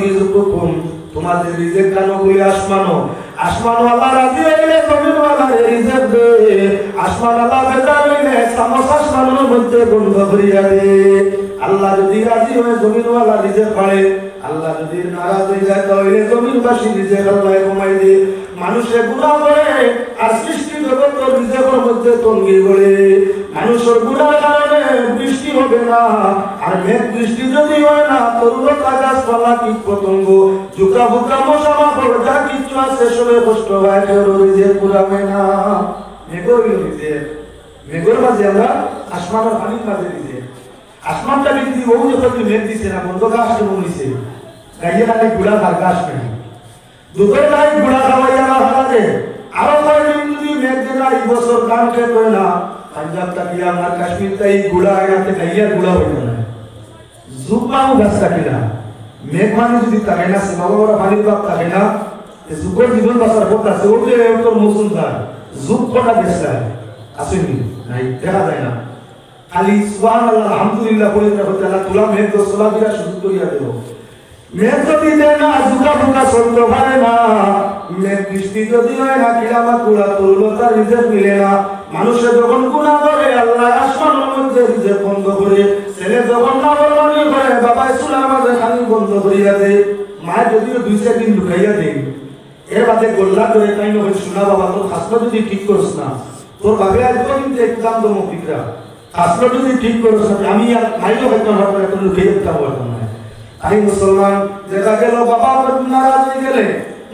রিজকুকুম তোমাদের রিজিক কানো বলে আসমানো আল্লাহ রাজি হইলে জমিন ওয়ালা রিজিক দে, আসমান আল্লাহ বেজা হইলে সামস আসমানের মধ্যে বন্ধ করিয়া দে। আল্লাহ যদি রাজি হয় জমিন ওয়ালা রিজিক পায়, আল্লাহ যদি নারাজ হয়ে যায় তাহলে জমিনবাসী রিজিক আল্লাহ কমাই দে। মানুষে গুনাহ করে আর সৃষ্টি জগৎ রিজিকের মধ্যে তঙ্গি করে, মানুষের গুনার কারণে বৃষ্টি হবে না, আর মেঘ বৃষ্টি যদি হয় না তরুণতা গাছপালা কীট পতঙ্গ জুকা বুকা মশা মাকড় যা কিছু আছে সবে কষ্ট হয়, রিজিক পুরাবে না। মেঘের মাঝে আমরা আসমানের পানির মাঝে দিতে আসমানটা কিন্তু বহু যখন মেঘ দিছে না বন্ধ গাছ বনিছে গাইয়ে নাকি গুড়া তার গাছ নেই দুধের গাই গুড়া খাওয়াইয়া না হারাতে আরো কয়েকদিন যদি মেঘ দেনা এই বছর কান খেত না পাঞ্জাব তাকিয়া আমার কাশ্মীর তাই গুড়া আগে খাইয়া গুড়া হইল না জুপাও গাছ থাকে না মেঘ মানে যদি থাকে না সীমাবরা পানির বাপ থাকে না যুগের জীবন বাঁচার পথ আছে ও যে তোর মৌসুমদার যুগ কটা দেশটা আসেনি নাই দেখা যায় না খালি সুবহানাল্লাহ আলহামদুলিল্লাহ বলে রাখতে আল্লাহ তুলা মেঘ তো সোলা বিরা শুরু করিয়া দেব মেঘ যদি দেয় না জুকা ফুকা চলতে পারে না মেঘ বৃষ্টি যদি হয় না কিলামা কুড়া তরুলতা রিজেক্ট মিলে না মানুষের যখন গুনাহ করে আল্লাহ আসমানের মধ্যে রিজেক্ট বন্ধ করে ছেলে যখন নাফরমানি করে বাবা সুলা আমাদের খালি বন্ধ করিয়া দেয় মা যদিও 2 দিন লুকাইয়া দেয় এর বাদে গোল্লা করে তাই নয় শোনা বাবা তোর খাসলা যদি ঠিক করছ না তোর ভাবে আসবো কিন্তু একদম তো মুখিকরা খাসলা যদি ঠিক করছ না আমি আর মাইলো বেতন হবে এত লুকিয়ে দিতাম বলতাম না তাই মুসলমান যেটা গেল বাবা নারাজ হয়ে গেলে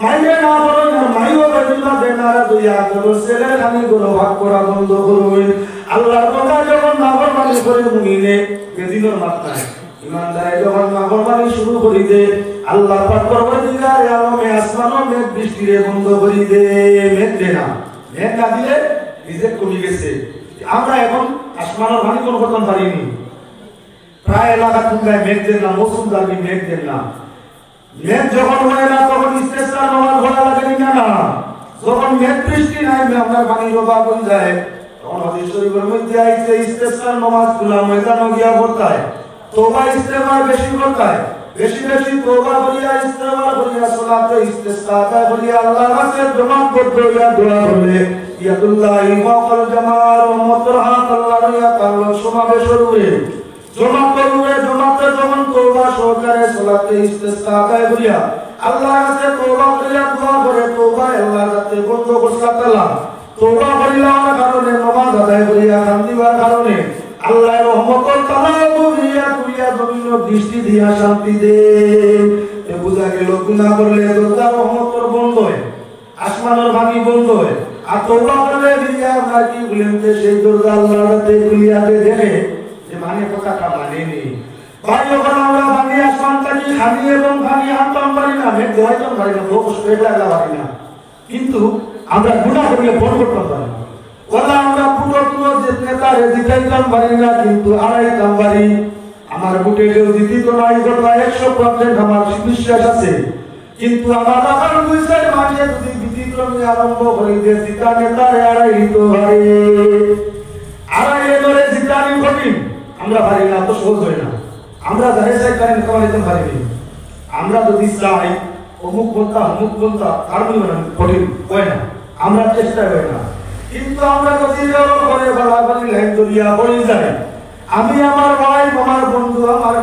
মাইলে না বলো না মাইও বেদনা দে নারাজ হইয়া গেল ছেলে খানি গুলো ভাগ করা বন্ধ করুন আল্লাহর কথা যখন নাফরমানি করে মুইনে বেদিনের মাত্রায় ইমানদারে যখন নাফরমানি শুরু করি দে আল্লাহ পাক পরবর্তীকালে আলমে আসমানও মেঘ বৃষ্টিরে বন্ধ করি দে মেঘ দে না মেঘ না দিলে রিজেক্ট কমে গেছে আমরা এখন আসমানের পানি কোন করতে পারিনি প্রায় এলাকা টুকায় মেঘ দেন না মৌসুম দাবি মেঘ দেন না মেঘ যখন হয় না তখন ইস্তেসকার নামাজ পড়া লাগে না না যখন মেঘ বৃষ্টি নাই আপনার পানির অভাব হয়ে যায় তখন হাদিস শরীফের মধ্যে আইছে ইস্তেসকার নামাজ গুলা ময়দানে গিয়া পড়তায় তওবা ইস্তেগফার বেশি করতায় বেশি বেশি তওবা করিয়া ইস্তেগফার করিয়া সালাতে ইস্তেসকা করিয়া আল্লাহর কাছে জমাবদ্ধ হইয়া দোয়া করলে ইয়াদুল্লাহি ফাওকাল জামার ওয়া মুতরাহাত আল্লাহর ইয়া তাআলা সমাবেশ করবে জমা করবে জমাতে যখন তওবা সহকারে সালাতে ইস্তেসকা করিয়া আল্লাহর কাছে তওবা করিয়া দোয়া করে তওবা আল্লাহর কাছে বন্ধ করতে পারলাম তওবা করিলার কারণে নামাজ আদায় করিয়া কান্দিবার কারণে আল্লাহর রহমতের তালা বুঝিয়া তুইয়া জমিন দৃষ্টি দিয়া শান্তি দে এ বুঝা গেল গুনাহ করলে তার রহমতের বন্ধ হয় আসমানের পানি বন্ধ হয় আর তওবা করলে দিয়া আমরা কি বলেন যে সেই দরজা আল্লাহর কাছে খুলিয়া দে দেখে যে মানে কথাটা মানে নেই ভাই যখন আমরা পানি আসমান থেকে খালি এবং পানি আনতাম পারি না মেঘ দেওয়াইতাম পারি না লোক স্প্রেড লাগা পারি না কিন্তু আমরা গুনাহ করলে বন্ধ করতে পারি না ওলা আমরা পুরো পুরো যে নেতারে জিতাইতাম পারি না কিন্তু আড়াইতাম পারি আমার বুটে কেউ জিতিত নাই কথা 100% আমার বিশ্বাস আছে কিন্তু আমার আবার বুঝাই মাঝে যদি ব্যতিক্রমে আরম্ভ করে যে জিতা নেতারে আড়াইত হয় আড়াইলে ধরে জিতানি কঠিন আমরা পারি না তো সহজ হয় না আমরা যারা চাই পারি না তোমার পারি আমরা যদি চাই অমুক বলতা তার কঠিন হয় না আমরা চেষ্টা করি না কিন্তু আমরা যদি করে বালাবালি লাইন দরিয়া পড়ে যাই আমি আমার ভাই আমার বন্ধু আমার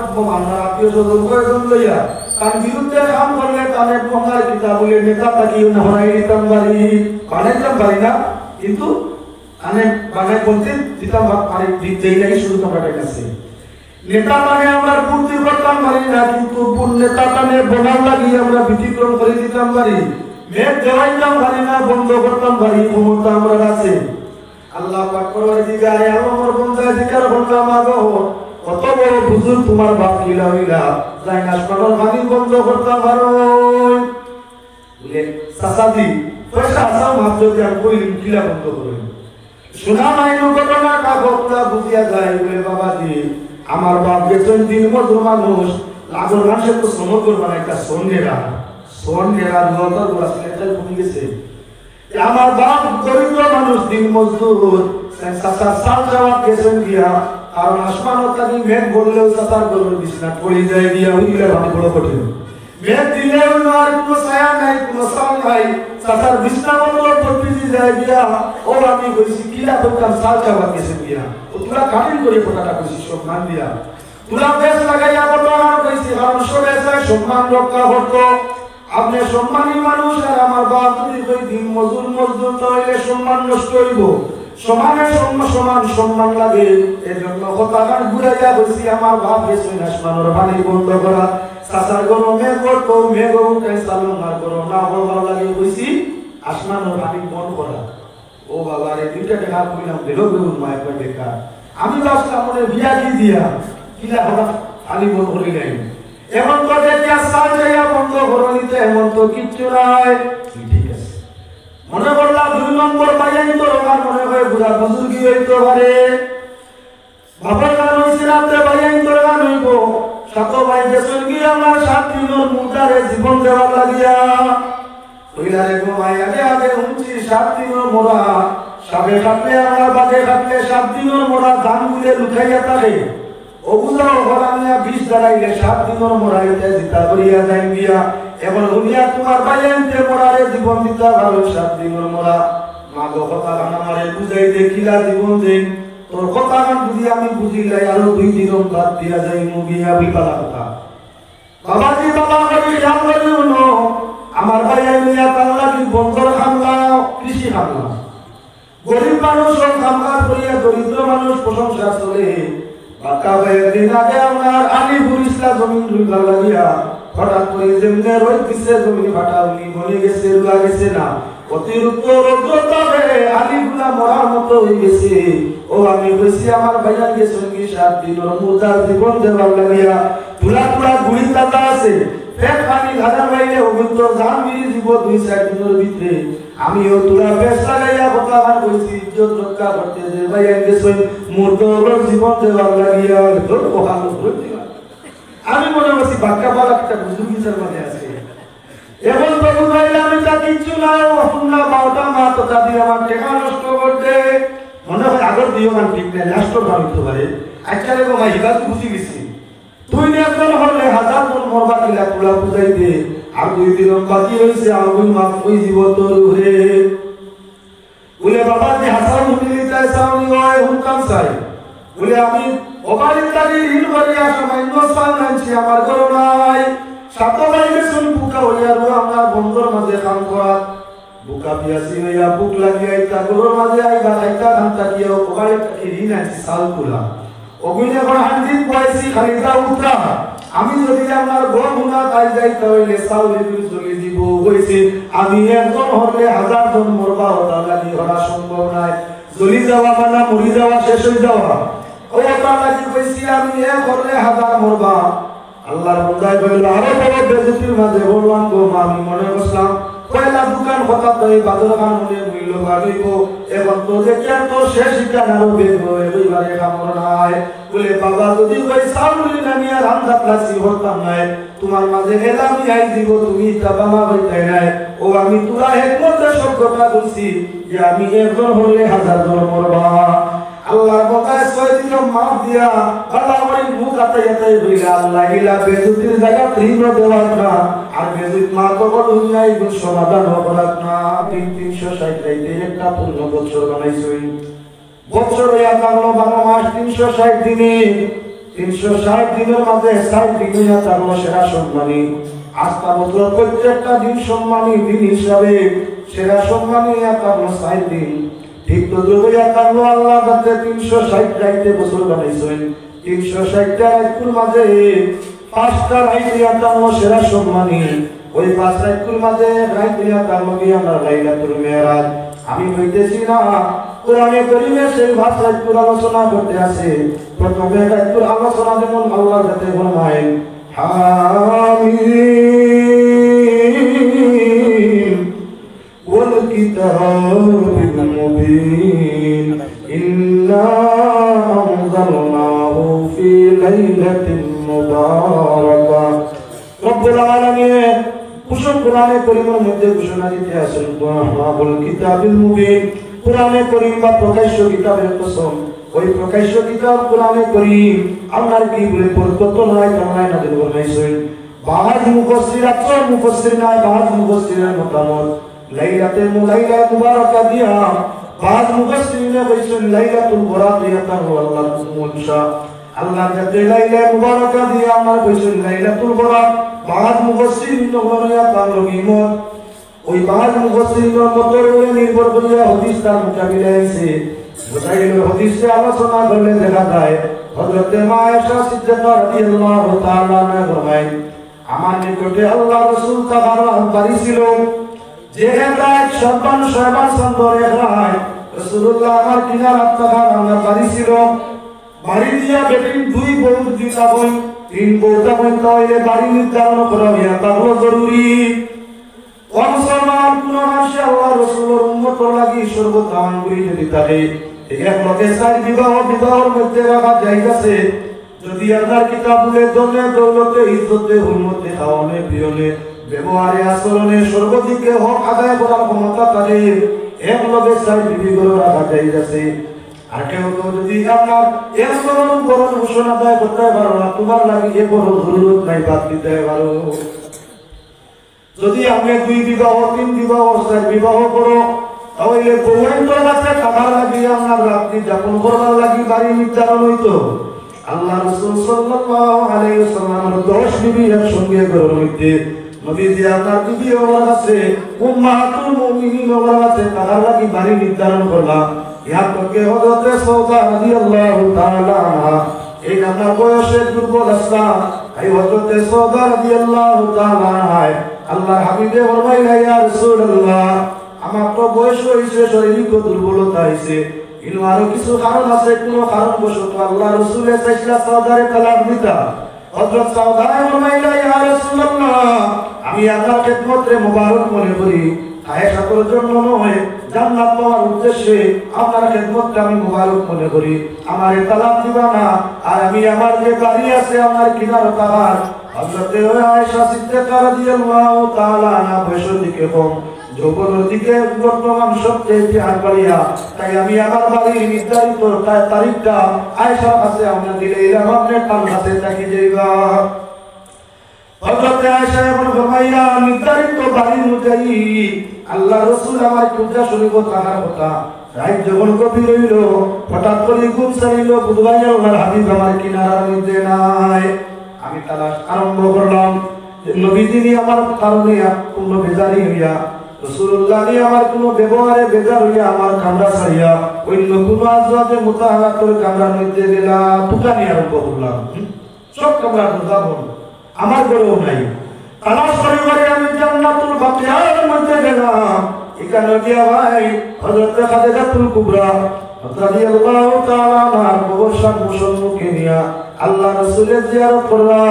আত্মীয় স্বজন কয়েকজন লইয়া তার বিরুদ্ধে কাম করলে তাদের বঙ্গার পিতা বলে নেতা তাকিও না হরাই দিতাম বানাইতাম পারি না কিন্তু আমি বানাই বলতে দিতাম পারি যেই লাগে শুরু করার কাছে নেতা মানে আমরা পূর্তি করতাম পারি না কিন্তু নেতা মানে বনার লাগিয়ে আমরা ব্যতিক্রম করে দিতাম পারি মেঘ দেওয়াইতাম পারি না বন্ধ করতাম পারি ক্ষমতা আমার আছে আল্লাহ পাক পরওয়ারদিগারে আমার বন্দা জিকার বন্দা মাগো কত বড় বুজুর্গ তোমার বাপ কিলা হইলা যাই না আসমানের পানি বন্ধ করতাম পারো বলে সাসাদি পয়সা আসাম মাত্র দিয়ে কইলেন কিলা বন্ধ করেন শোনা নাই ঘটনা কাগজটা বুঝিয়া যায় বলে বাবা দি আমার বাপ বেতন দিন মজুর মানুষ লাগর মানুষের তো শ্রম করবা না একটা সন্ধ্যেরা দুয়ার গোড়া সেটা কমে গেছে আমার বাপ দরিদ্র মানুষ দিন মজদুর সাল জবাব গেছেন দিয়া কারণ আসমানত তাকে মেঘ বললেও তার গরুর বিছনা পড়ে যায় দিয়া উইলে ভাবে বড় কঠিন মেঘ দিলেও আর কোনো ছায়া নাই কোনো সাল নাই তার বিছনা বদল পড়তে যায় দিয়া ও আমি কইছি কিলা করতাম সাল জবাব গেছেন দিয়া ও তোরা কাটিং করে কথাটা কইছি সম্মান দিয়া তোরা বেশ লাগাইয়া বর্তমান কইছি কারণ সবে সম্মান রক্ষা করতো আপনি সম্মানী মানুষ আর আমার বাপ যদি কই দিন মজুর হইলে সম্মান নষ্ট হইব সমানে সমান সম্মান লাগে এজন্য কথাটা ঘুরাইয়া বলছি আমার বাপ গেছে আসমানের পানি বন্ধ করা সাসার গরম মেঘ করতো মেঘ উঠাই চালু না করো না ভালো লাগে বলছি আসমানের পানি বন্ধ করা ও বাবা রে 2 টাকা কইলাম দিল বেগুন মায়ের পর দেখা আমি ভাবছিলাম মনে বিয়া কি দিয়া কিলা হঠাৎ পানি বন্ধ করি নাই এমন তো দেখিয়া সাল যাইয়া বন্ধ করে নিতে এমন তো কিচ্ছু নাই ঠিক আছে মনে করলাম 2 নম্বর বাইয়াই তো রোগার মনে হয় বুড়া বুজুর্গি হইতে পারে বাবার গান হইছে রাতে বাইয়াই তো গান হইব সাত ভাই গেছেন কি আমার 7 দিনের মুদারে জীবন দেওয়ার লাগিয়া ওইলারে ঘুমাই আগে আগে উঠছি 7 দিনের মোরা সাবে কাটলে আমার বাজে কাটলে 7 দিনের মোরা ধান গুলে লুকাইয়া থাকে ওগুলো হলামিয়া 20 দাঁড়াইলে 7 দিনের মোরা এটা জিতা করিয়া যাই গিয়া এখন দুনিয়া তোমার বাইয়াইতে মোরারে জীবন দিতা ভালো 7 দিনের মোরা মাগো কথা আমারে বুঝাই দে কিলা জীবন দেন তোর কথা যদি আমি বুঝিলাই আরো 2 দিন বাদ দিয়া যাই মুগিয়া বিপালা কথা বাবাজি বাবা কবি খেয়াল করিও ন আমার বাইয়াই মিয়া তাল্লা কি বন্দর খামলা কৃষি খামলা গরিব মানুষ খামলা করিয়া দরিদ্র মানুষ প্রশংসা চলে বাকা ভাইয়ের দিন আগে আমার আলিপুর ইসলা জমিন রুইবার লাগিয়া হঠাৎ করে যেমনে রোদ দিছে জমিন ফাটাউনি বনে গেছে রুয়া গেছে না অতিরিক্ত রৌদ্রতাপে আলিগুলা মরার মতো হয়ে গেছে ও আমি কইছি আমার ভাইয়া গেছে কি 7 দিনের মুদার জীবন দেওয়ার লাগিয়া তুলা তুলা গুড়ি তাতা আছে পেট পানি হাজার বাইরে অভিজ্ঞ জান মিরি জীব 2-4 দিনের ভিতরে আমিও তুলা বেশ লাগাইয়া কথা বার কইছি ইজ্জত রক্ষা করতে যে ভাইয়া গেছে মুর্দর জীবন দেওয়ার লাগিয়া তোর কোহাল ধরছিলাম আমি মনে করছি বাক্কা বালা একটা বুজুর্গির মানে আছে এমন তো বুঝাইলে আমি তা কিচ্ছু না অসুন্দা বাউটা মা তো দাদি আমার টেকা নষ্ট করতে মনে হয় আগর দিও মান ঠিক নেই নষ্ট ভাবিতে পারে আচ্ছা রে ভাই হিবা তো বুঝি গেছি তুই একজন হলে 1000 জন মরবা দিলা তুলা বুঝাইতে আর 2 দিন বাকি হইছে আর ওই মা কই দিব তোর ঘরে বলে বাবা যে হাসান মুনি চাই সাউনি হয় হুনকাম চাই বলে আমি ওবারিত তারি ঋণ করিয়া সামান্য সাল নাইছি আমার ঘর নাই সাত ভাই গেছুন বুকা হইয়া রু আমার বন্ধর মাঝে কাম করা বুকা পিয়াসি হইয়া বুক লাগিয়া ইতা ঘরের মাঝে আইবা আইতা ধান তাকিয়া ওবারিত তারি ঋণ আনছি সাল তুলা অগুনে এখন হান্দিত পাইছি খালিদা উঠা আমি যদি আমার ঘর গুনা কাজ যাইতে হইলে সাউলে চলে দিব হইছে আমি একজন হলে 1000 জন মরবা হতা লাগি হরা সম্ভব নাই জলি যাওয়া মানে মরি যাওয়া শেষ হয়ে যাওয়া ও তা লাগি কইছি আমি এক হলে 1000 মরবা আল্লাহর বন্দায় কইল আরে বড় বেজতির মাঝে বললাম গো আমি মনে করলাম পয়লা দোকান কথা তই বাজার খান মনে মূল্য বাড়িব এখন তো দেখেন তো শেষ ঠিকানা আরো বের হয়ে ওইবারে কামড় নাই বলে বাবা যদি কই সাউলি নামিয়া রান্দাত লাসি হতাম নাই তোমার মাঝে এলামি আই দিব তুমি তা বাবা হইতে নাই ও আমি তোরা একমতে সব কথা বলছি যে আমি একজন হলে 1000 জন মরবা আল্লাহর বকায় 6 দিন মাফ দিয়া আল্লাহ ওই মুখ আতায়াতাই হইলা আল্লাহ ইলা বেজুতির জায়গা ত্রিম দেওয়ার না আর বেজুত মা তো দুনিয়ায় গুণ সমাধান হবার না 360 রাইতে একটা পূর্ণ বছর বানাইছই বছর হইয়া থাকলো 12 মাস 360 দিনে 360 দিনের মাঝে 60 দিন হইয়া থাকলো সেরা সম্মানী আস্থা বছর প্রত্যেকটা দিন সম্মানী দিন হিসাবে সেরা সম্মানী হইয়া থাকলো 60 দিন ঠিক তো দুইয়া থাকলো আল্লাহ তাতে 360 রাইতে বছর বানাইছেন 360 টা রাইতের মাঝে 5টা রাইত হইয়া থাকলো সেরা সম্মানী ওই 5 রাইতের মাঝে রাইত হইয়া থাকলো কি আমরা লাইলাতুল মিরাজ আমি কইতেছি না কোরআনে কারীমে সেই 5 রাইতের আলোচনা করতে আছে প্রথমে রাইতের আলোচনা যেমন আল্লাহ তাতে ফরমায় হামিম والكتاب المبين إنا أنزلناه في ليلة مباركة رب العالمين কুসুম কোরআনে কারীমের মধ্যে ঘোষণা দিতে আছেন ওয়াল কিতাবিল মুবিন কোরআনে কারীম বা প্রকাশ্য কিতাবের কসম ওই প্রকাশ্য কিতাব কোরআনে কারীম আল্লাহর কি বলে পরিবর্ত নয় কামনায় নাযিল ফরমাইছেন বাজ মুফাসসির আকসার মুফাসসির নাই বাজ মুফাসসিরের মতামত লাইলাতুল মুবারাকা দিয়া বাজ মুফাসসিরিনে কইছেন লাইলাতুল বরাকিয়াতান ওয়াল্লাহুল মুনশা আল্লাহ যাতে লাইলাতুল মুবারাকা দিয়া আমরা কইছেন লাইলাতুল বরাক বাজ মুফাসসিরিন নবরিয়া তালগিমত ওই বাজ মুফাসসিরিনের মতের উপরে নির্ভর করিয়া হাদিস তার মোকাবিলায় আছে বুঝাইল হাদিসে আলোচনা করলে দেখা যায় হযরত মা আয়েশা সিদ্দিকা রাদিয়াল্লাহু তাআলা আনহা ফরমায় আমার নিকটে আল্লাহ রাসূল তাআলা বাড়ি ছিল যে রাত শাবান চন্দ্রের রাত রাসূলুল্লাহ আমার কিনার আত্মার আমার বাড়ি ছিল বাড়ি দিয়া বেটিন 2 বউ দিতা বই 3 বউটা বই তাইলে বাড়ি নির্ধারণ করা হইয়া তাহলে জরুরি ও মুসলমান কোন মানুষ আল্লাহ রাসূলের উম্মতের লাগি সর্বদা আঙ্গুরি যদি থাকে এক লগে চাই বিবাহর মধ্যে রাখা জায়গা আছে যদি আল্লাহর কিতাব বলে দনে দৌলতে ইজ্জতে হুরমতে খাওয়ানে পিয়নে ব্যবহারে আচরণে সর্বদিকে হক আদায় করার ক্ষমতা তাদের এক লগে চাই বিবিগুলো রাখা জায়গা আছে। আর কেউ যদি আপনার এক বড় ঘোষণা আদায় করতে পারো না তোমার লাগি এ বড় জরুরত নাই বাদ দিতে পারো। যদি আমি 2 বিবাহ 3 বিবাহ 4 বিবাহ করো তাহলে বউয়ের কাছে টাকা লাগিয়ে আপনার রাত্রি যাপন করবার লাগি বাড়ি নির্ধারণ হইতো। আল্লাহ রাসূল সাল্লাল্লাহু আলাইহি ওয়াসাল্লাম 10 বিবি একসঙ্গে ঘরের মধ্যে নবীজি আপনার বিবি ওর কাছে উম্মাহাতুল মুমিনিন ওর কাছে টাকা লাগি বাড়ি নির্ধারণ করলা। ইয়া তোকে হযরত সৌদা রাদিয়াল্লাহু তাআলা আনহা এই আপনার বয়সে দুর্বল আসলা এই হযরত সৌদা রাদিয়াল্লাহু তাআলা আনহা আল্লাহর হাবিবে ফরমাইলা ইয়া রাসূলুল্লাহ আমার তো বয়স হইছে শারীরিক দুর্বলতা হইছে ইনো আরো কিছু কারণ আছে কোন কারণ বশত আল্লাহ রাসূলের চাইলা সওদারে তালাক দিতা। হযরত সওদা ফরমাইলা ইয়া রাসূলুল্লাহ আমি আল্লাহর খিদমতে মুবারক মনে করি আয়েশা তোর জন্য নয় জান্নাত পাওয়ার উদ্দেশ্যে আপনার খিদমতকে আমি মুবারক মনে করি আমারে তালাক দিবা না আর আমি আমার যে বাড়ি আছে আমার কিনার কাবার হযরত আয়েশা সিদ্দিকা রাদিয়াল্লাহু তাআলা আনহা বয়সের দিকে কম যৌবনের দিকে বর্তমান সবচেয়ে আগবাড়িয়া তাই আমি আমার বাড়ির নির্ধারিত তারিখটা আয়েশার কাছে আমরা দিলে এরকম আপনি তার কাছে থাকি যাইবা। হযরত আয়েশা এখন ফরমাইয়া নির্ধারিত বাড়ির অনুযায়ী আল্লাহ রাসূল আমার পূজা শরীফ রাখার কথা রাত যখন গভীর হইল হঠাৎ করে ঘুম ছাড়িল বুধবার ওনার হাবিব আমার কিনারার মধ্যে নাই। আমি তালাশ আরম্ভ করলাম নবীজি আমার কারণে পূর্ণ বেজারি হইয়া রাসূলুল্লাহ আমার কোনো ব্যবহারে বেজার হইয়া আমার কামরা ছাড়িয়া অন্য কোনো আজওয়াজে মুতাহারাতুল কামরার মধ্যে গেলা দোকানি আরম্ভ করলাম। সব কামরা যাব আমার ঘরেও নাই তালাশ করে আমি জান্নাতুল বাকিয়ার মধ্যে গেলাম। এখানে গিয়া ভাই হযরত খাদিজাতুল কুবরা রাদিয়াল্লাহু তাআলা আনহার কবরস্থান মুসলমানকে নিয়া আল্লাহ রাসূলের জিয়ারত করলা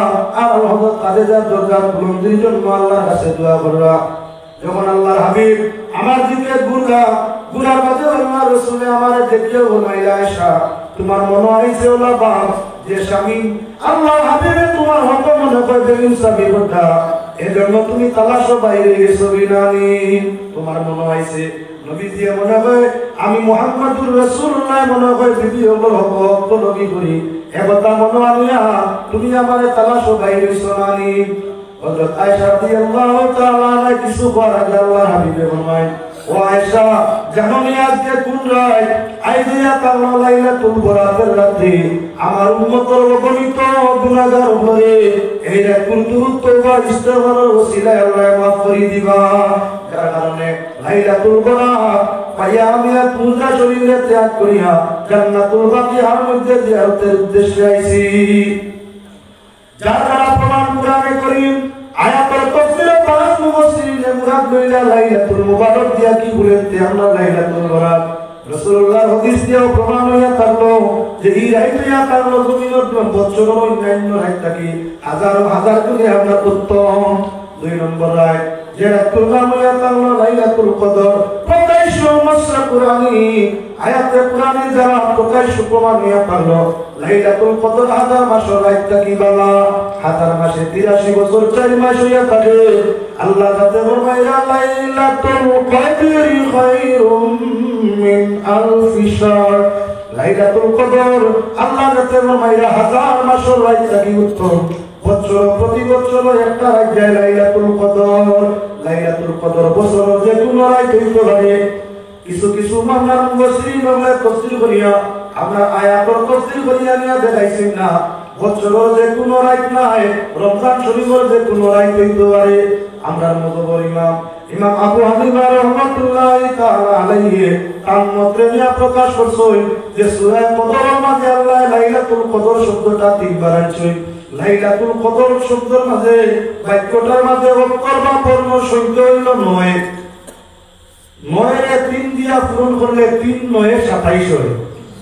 আর হযরত খাদিজার দরজার বুলন্দির জন্য আল্লাহর কাছে দোয়া করলা। যখন আল্লাহর হাবিব আমার দিকে ঘুরার পথে আল্লাহ রাসূল আমারে দেখে বললেন আয়েশা তোমার মনে হইছে ওলা বাপ যে স্বামী আল্লাহ হাবিবে তোমার হক মনে করে বেগুন স্বামী কথা এজন্য তুমি তালাশ বাইরে গেছো বিনানি তোমার মনে হইছে নবীজি মনে হয় আমি মুহাম্মদুর রাসূলুল্লাহ মনে হয় বিবি হলো হক তো নবী করি একথা মনে আনিয়া তুমি আমারে তালাশ বাইরে শোনানি। হযরত আয়েশা রাদিয়াল্লাহু তাআলা আনহা কিছু পরে আল্লাহর হাবিবে ফরমায় ও আয়েশা জানোনি আজকে কোন রাত আইদিয়া তাআলা লাইলাতুল বরাতের রাতে আমার উম্মতের অগণিত গুনাহগার উপরে এই রাতুল তওবা ইস্তিগফারের ওসিলায় আল্লাহ মাফ করে দিবা। যার কারণে লাইলাতুল বরাত পাইয়া আমি পূজা শরীরে ত্যাগ করিয়া জান্নাতুল বাকিয়ার মধ্যে জিয়ারতের উদ্দেশ্যে আইছি। যার দ্বারা প্রমাণ কোরআনে কারীম আয়াতের তাফসীরে পাঁচ মুফাসসিরিনে মুরাদ লইলা লাইলাতুল মুবারক দিয়া কি বলেতে আমরা লাইলাতুল বরাত রাসূলুল্লাহর হাদিস দিয়েও প্রমাণ হইয়া থাকলো যে এই রাইতিয়া কারণ জমিনের বছর অন্যান্য রাত থাকি হাজার হাজার গুণে আমরা উত্তম। 2 নম্বর রাত যে রাতুল নাম হইয়া থাকলো লাইলাতুল কদর প্রকাশ্য মাসরা কুরআনি আয়াতে কুরআনি দ্বারা প্রকাশ্য প্রমাণ হইয়া থাকলো লাইলাতুল কদর হাজার মাসের রাত থাকি বালা হাজার মাসে 83 বছর 4 মাস হইয়া থাকে। আল্লাহ তাতে ফরমাইয়া লাইলাতুল কদরি খায়রুম মিন আলফি শাহর লাইলাতুল কদর আল্লাহ তাতে ফরমাইয়া হাজার মাসের রাত থাকি উত্তম। বছর প্রতি বছর একটা রাত যায় লাইলাতুল কদর বছর যে কোন রাত হইতে পারে। কিছু কিছু মামলার মুফাসসিরিন বাংলা তাফসীর করিয়া আমরা আয়াতের তাফসীর করিয়া নিয়া দেখাইছেন না বছর যে কোন রাত নাই রমজান শরীফের যে কোন রাত হইতে পারে। আমরা মুতাবার ইমাম আবু হানিফা রাহমাতুল্লাহি তাআলা আলাইহি তার মতে নিয়া প্রকাশ করছেন যে সূরা কদরের মাঝে আল্লাহ লাইলাতুল কদর শব্দটা 3 বার আনছে। লাইলাতুল কদর শব্দের মাঝে বাক্যটার মাঝে অক্ষর বা বর্ণ সংখ্যা হইল 9 এর 3 দিয়া পূরণ করলে 3 9 27 হয়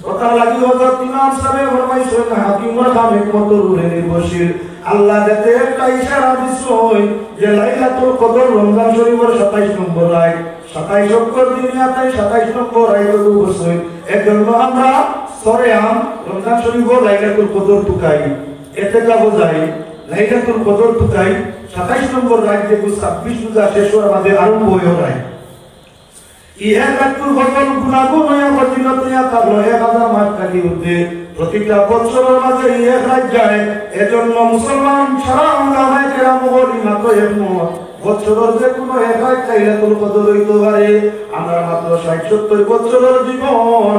কথা লাগি হযরত ইমাম সাহেব ফরমাইছেন হাকিমুল কাম হিকমতুর রুহে নির্ভরশীল আল্লাহ যাতে একটা ইশারা দিছেন যে লাইলাতুল কদর রমজান শরীফের 27 নম্বর রাত 27 অক্টোবর দুনিয়াতে 27 নম্বর রাত বসে এজন্য আমরা সরে আম রমজান শরীফের লাইলাতুল কদর টুকাই এতে কা বোঝাই লাইলাতুল কদর টুকাই 27 নম্বর রাত যে 26 রোজা শেষ হওয়ার বাদে আরম্ভ হয়ে যায় ইহা কাতুল কদর গুনাহগুন হয়ে ফজিলত হয়ে থাকলো 1000 মাস কাটি উঠে প্রতিটা বছরের মাঝে এক রাত যায় এজন্য মুসলমান সারা উলামায়ে কেরাম বলি মাত্র একমত বছরের যে কোনো এক রাত লাইলাতুল কদর হইতে পারে আমরা মাত্র 60-70 বছরের জীবন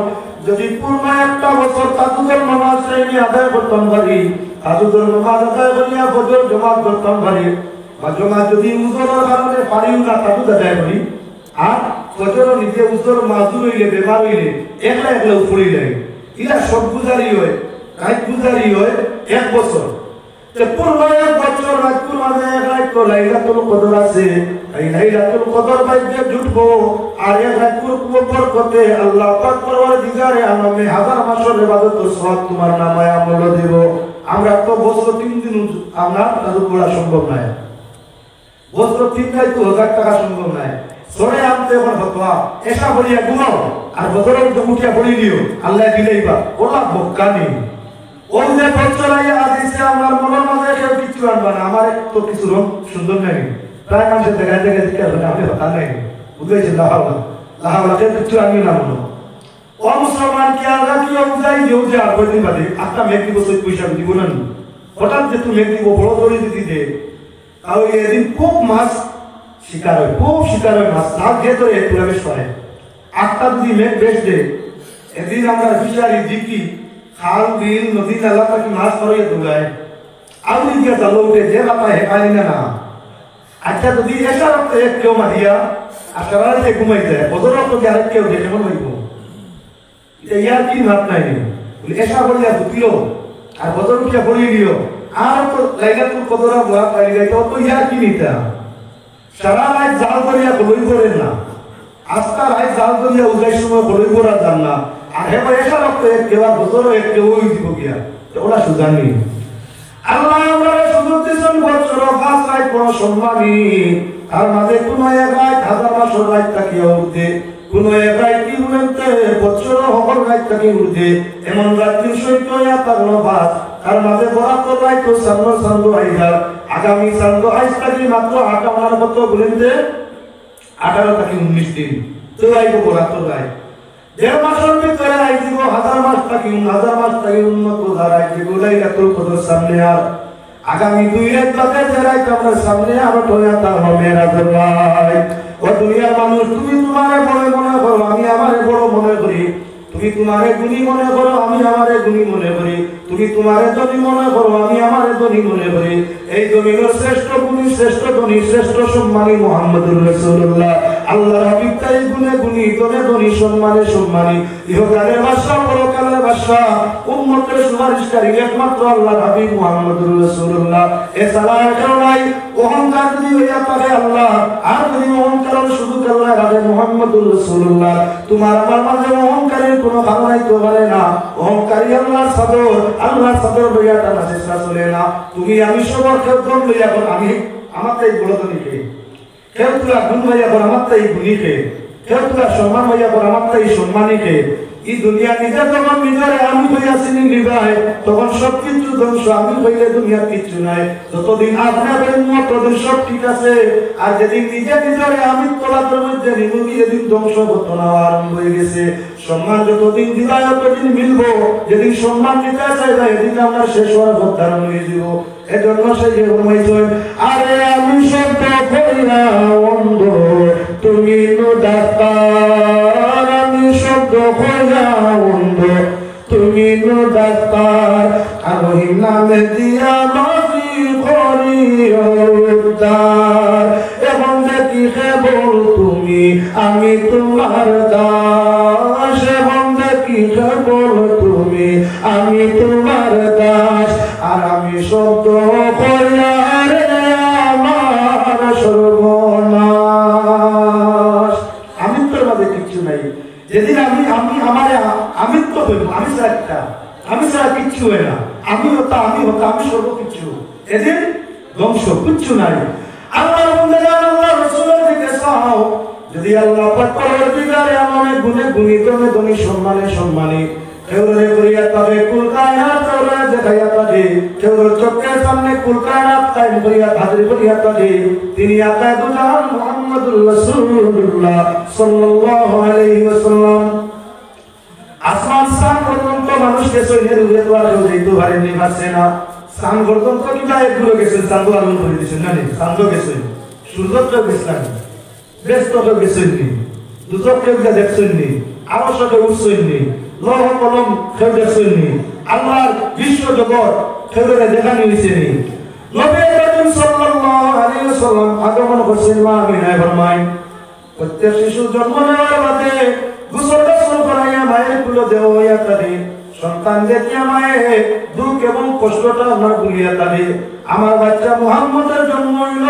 যদি পূর্ণ একটা বছর তাহাজ্জুদের নামাজ টাইমে আদায় করতাম পারি তাহাজ্জুদের নামাজ আদায় করিয়া ফজর জামাত করতাম পারি বা জামাত যদি উযরের কারণে পারিও না তাহাজ্জুদ আদায় করি আর ফজর নিজে উযর মাযুর হইলে বেমার হইলে একলা একলা উপরে যায় ইলা সব গুজারি হয় রাত গুজারি হয় এক বছর তে পূর্ণ এক বছর রাতপুর মাঝে এক রাত তো লাইলাতুল কদর আছে এই লাইলাতুল কদর বাইতে জুটবো আর এক রাতপুর বরকতে আল্লাহ পাক পরওয়ারদিগারে আলমে হাজার মাসের ইবাদত ও সওয়াব তোমার নামে আমল দেব আমরা তো বছর 3 দিন আমরা তাদের পড়া সম্ভব নয় বছর 3 রাত তো 1000 টাকা সম্ভব নয় সরে আমতে এখন ফতোয়া এসা বলিয়া গুনাও আর বদরের জমুটিয়া বলি দিও আল্লাহ দিলেইবা ওলা বক্কানি ওই যে বছরাইয়া আদিছে আমার মনের মাঝে কেউ কিছু আনবা না আমার তো কিছু রং সুন্দর নাই প্রায় মানুষের দেখায় দেখায় দেখে আসলে আমি হতা নাই বুঝেছি লাহাওলা কেউ কিছু আনি না মনে ও মুসলমান কি আল্লাহ কি বুঝাই দিও যে আর কয়দিন বাদে একটা মেঘ দিব সই পয়সা দিব না হঠাৎ যে তুমি মেঘ দিব বড় ধরে দিতে দে তাও এদিন খুব মাছ শিকার হয় খুব শিকার হয় মাছ লাভ দিয়ে ধরে পুরা বেশ পারে 8টা যদি মেঘ বেশ দে এদিন আমরা ফিশারি দিকি খাল বিল নদী নালা থেকে মাছ ধরে দৌড়ায় আউরি দিয়ে জাল উঠে যে রাতা হেকালি না আচ্ছা যদি এসা রক্ত এক কেউ মারিয়া আর সারা রাতে ঘুমাই যায় বদর রক্ত দিয়ে আরেক কেউ দেখে মনে হইব এটা ইয়ার কি মাত নাই এসা বলিয়া ঢুকিল আর বদর উঠিয়া বলিয়ে দিও আর তো লাইলাতুল কদর বলা পাই যায় তো ইয়ার কি নিতা সারা রাত জাল করিয়া বলই করেন না আজকাল রাত জাল করিয়া উজাই সময় বলই করা যান না আর এবার এসা রক্ত এক কেউ আর বদর এক কেউ ওই দিব গিয়া ওরা সুজানি আল্লাহ আমরা সুযোগ দিয়েছেন বছর 5 রাত বড় সম্মানী আর মাঝে কোনো এক রাত হাজার বছর রাত তাকিয়ে উঠে কোনো এক রাত কি উঠতে বছর হবর রাত তাকিয়ে উঠে এমন রাত্রি সৈক্য থাকলো ভাত আর মাঝে বরাবর রাত তো সামনে আইজার আগামী সামনে আইজ থাকি মাত্র 58 মতো বলেনতে 18 থেকে 19 দিন তো আইব বরাবর রাত 1.5 মাসের ভিতরে আইব 1000 মাস থাকি 1000 মাস থাকি উন্নত ধারায় যে লাইলাতুল কদর সামনে আর আগামী 2 রাত বাদে যারাই তোমার সামনে আর তোয়া তার হবে রাজুল্লাহ ও দুনিয়ার মানুষ তুমি তোমারে বড় মনে করো আমি আমারে বড় মনে করি তুমি তোমারে গুণী মনে করো আমি আমারে গুণী মনে করি তুমি তোমারে ধনী মনে করো আমি আমারে ধনী মনে করি এই জমিনের শ্রেষ্ঠ গুণী শ্রেষ্ঠ ধনী শ্রেষ্ঠ সম্মানী মুহাম্মদুর রাসূলুল্লাহ আল্লাহর হাবিব তাই গুণে গুণী ধনে ধনী সম্মানে সম্মানী ইহকালের বাদশা পরকালের বাদশা উম্মতের সুপারিশকারী একমাত্র আল্লাহর হাবিব মুহাম্মদুর রাসূলুল্লাহ এছাড়া কেউ নাই অহংকার যদি হইয়া থাকে আল্লাহ আর যদি অহংকার শুধু আল্লাহর হাবিব মুহাম্মদুর রাসূলুল্লাহ তোমার আমার মাঝে অহংকারের কোনো কারণ হইতে পারে না অহংকারী আল্লাহর সাদর লইয়া টানা চেষ্টা চলে না তুমি আমি সবার কেউ দম লইয়া আমি আমার তাই বড় তো নিকে কেউ তোরা গুণ হইয়া আমার তাই গুণীকে কেউ তোরা সম্মান হইয়া আমার তাই সম্মানীকে এই দুনিয়া নিজের যখন নিজের আমি হইয়াছি নিবায় তখন সবকিছু ধ্বংস আমি হইলে দুনিয়ার কিছু নাই যতদিন আপনার ততদিন সব ঠিক আছে আর যেদিন নিজে নিজের আমি তোলার মধ্যে নিমুখী যেদিন ধ্বংস ঘটনা আরম্ভ হয়ে গেছে সম্মান যতদিন দিবায় ততদিন মিলবো যেদিন সম্মান দিতে চাইবা এদিন আমরা শেষ হওয়ার ধারণ হয়ে যাব এজন্য সে যে ঘুমাইছেন আরে আমি সত্য কইরা অন্ধ তুমি নো ডাক্তার আমি সত্য কইরা অন্ধ তুমি নো ডাক্তার আমি নামে দিয়া মাফি করি উদ্ধার এবং দেখি কেবল তুমি আমি তোমার দাস এবং দেখি কেবল তুমি আমি তোমার দাস আর আমি শব্দ কইয়ারে আমার সর্বনাশ আমি তোর মাঝে কিছু নাই যেদিন আমি আমার আমিত্ব হইব আমি একটা আমি ছাড়া কিচ্ছু হয় না আমি হতা আমি সর্বকিছু এদের ধ্বংস কিচ্ছু নাই আল্লাহর বান্দারা আল্লাহ রাসূলের দিকে চাও যদি আল্লাহ পাক পরবর্তীকালে আমাদের গুণে গুণিত ধনী সম্মানে কেউরে করিয়া তবে কুল কায়নাত কেউরে দেখাইয়া তবে কেউরে চোখের সামনে কুল কায়নাত কায়েম করিয়া হাজির করিয়া তবে তিনি আকায় দুজাহান মুহাম্মদুর রাসূলুল্লাহ সাল্লাল্লাহু আলাইহি ওয়াসাল্লাম আসমান সান পর্যন্ত মানুষকে সৈন্যের উড়ে দেওয়া কেউ যেতে পারেনি পারছে না সান পর্যন্ত কিংবা একগুলো গেছে চাঁদ আলোন করে দিয়েছেন না চাঁদ গেছেন সূর্য কেউ গেছেন ব্যস্ত কেউ গেছেন নি দুজক কেউ দেখছেন নি আবশ্যক উঠছেন নি লৌহ কলম কেউ দেখছেন নি আল্লাহর বিশ্ব জগৎ কেউ দেখা নিয়েছে নি নবী করিম সাল্লাল্লাহু আলাইহি ওয়াসাল্লাম আগমন করছেন মা আমিনায় ফরমায় প্রত্যেক শিশু জন্ম নেওয়ার বাদে গোসল করাইয়া মায়ের কুলে দেহ হইয়া থাকে সন্তান দেখিয়া মায়ে দুঃখ এবং কষ্টটা আমার ভুলিয়া থাকে আমার বাচ্চা মুহাম্মদের জন্ম হইল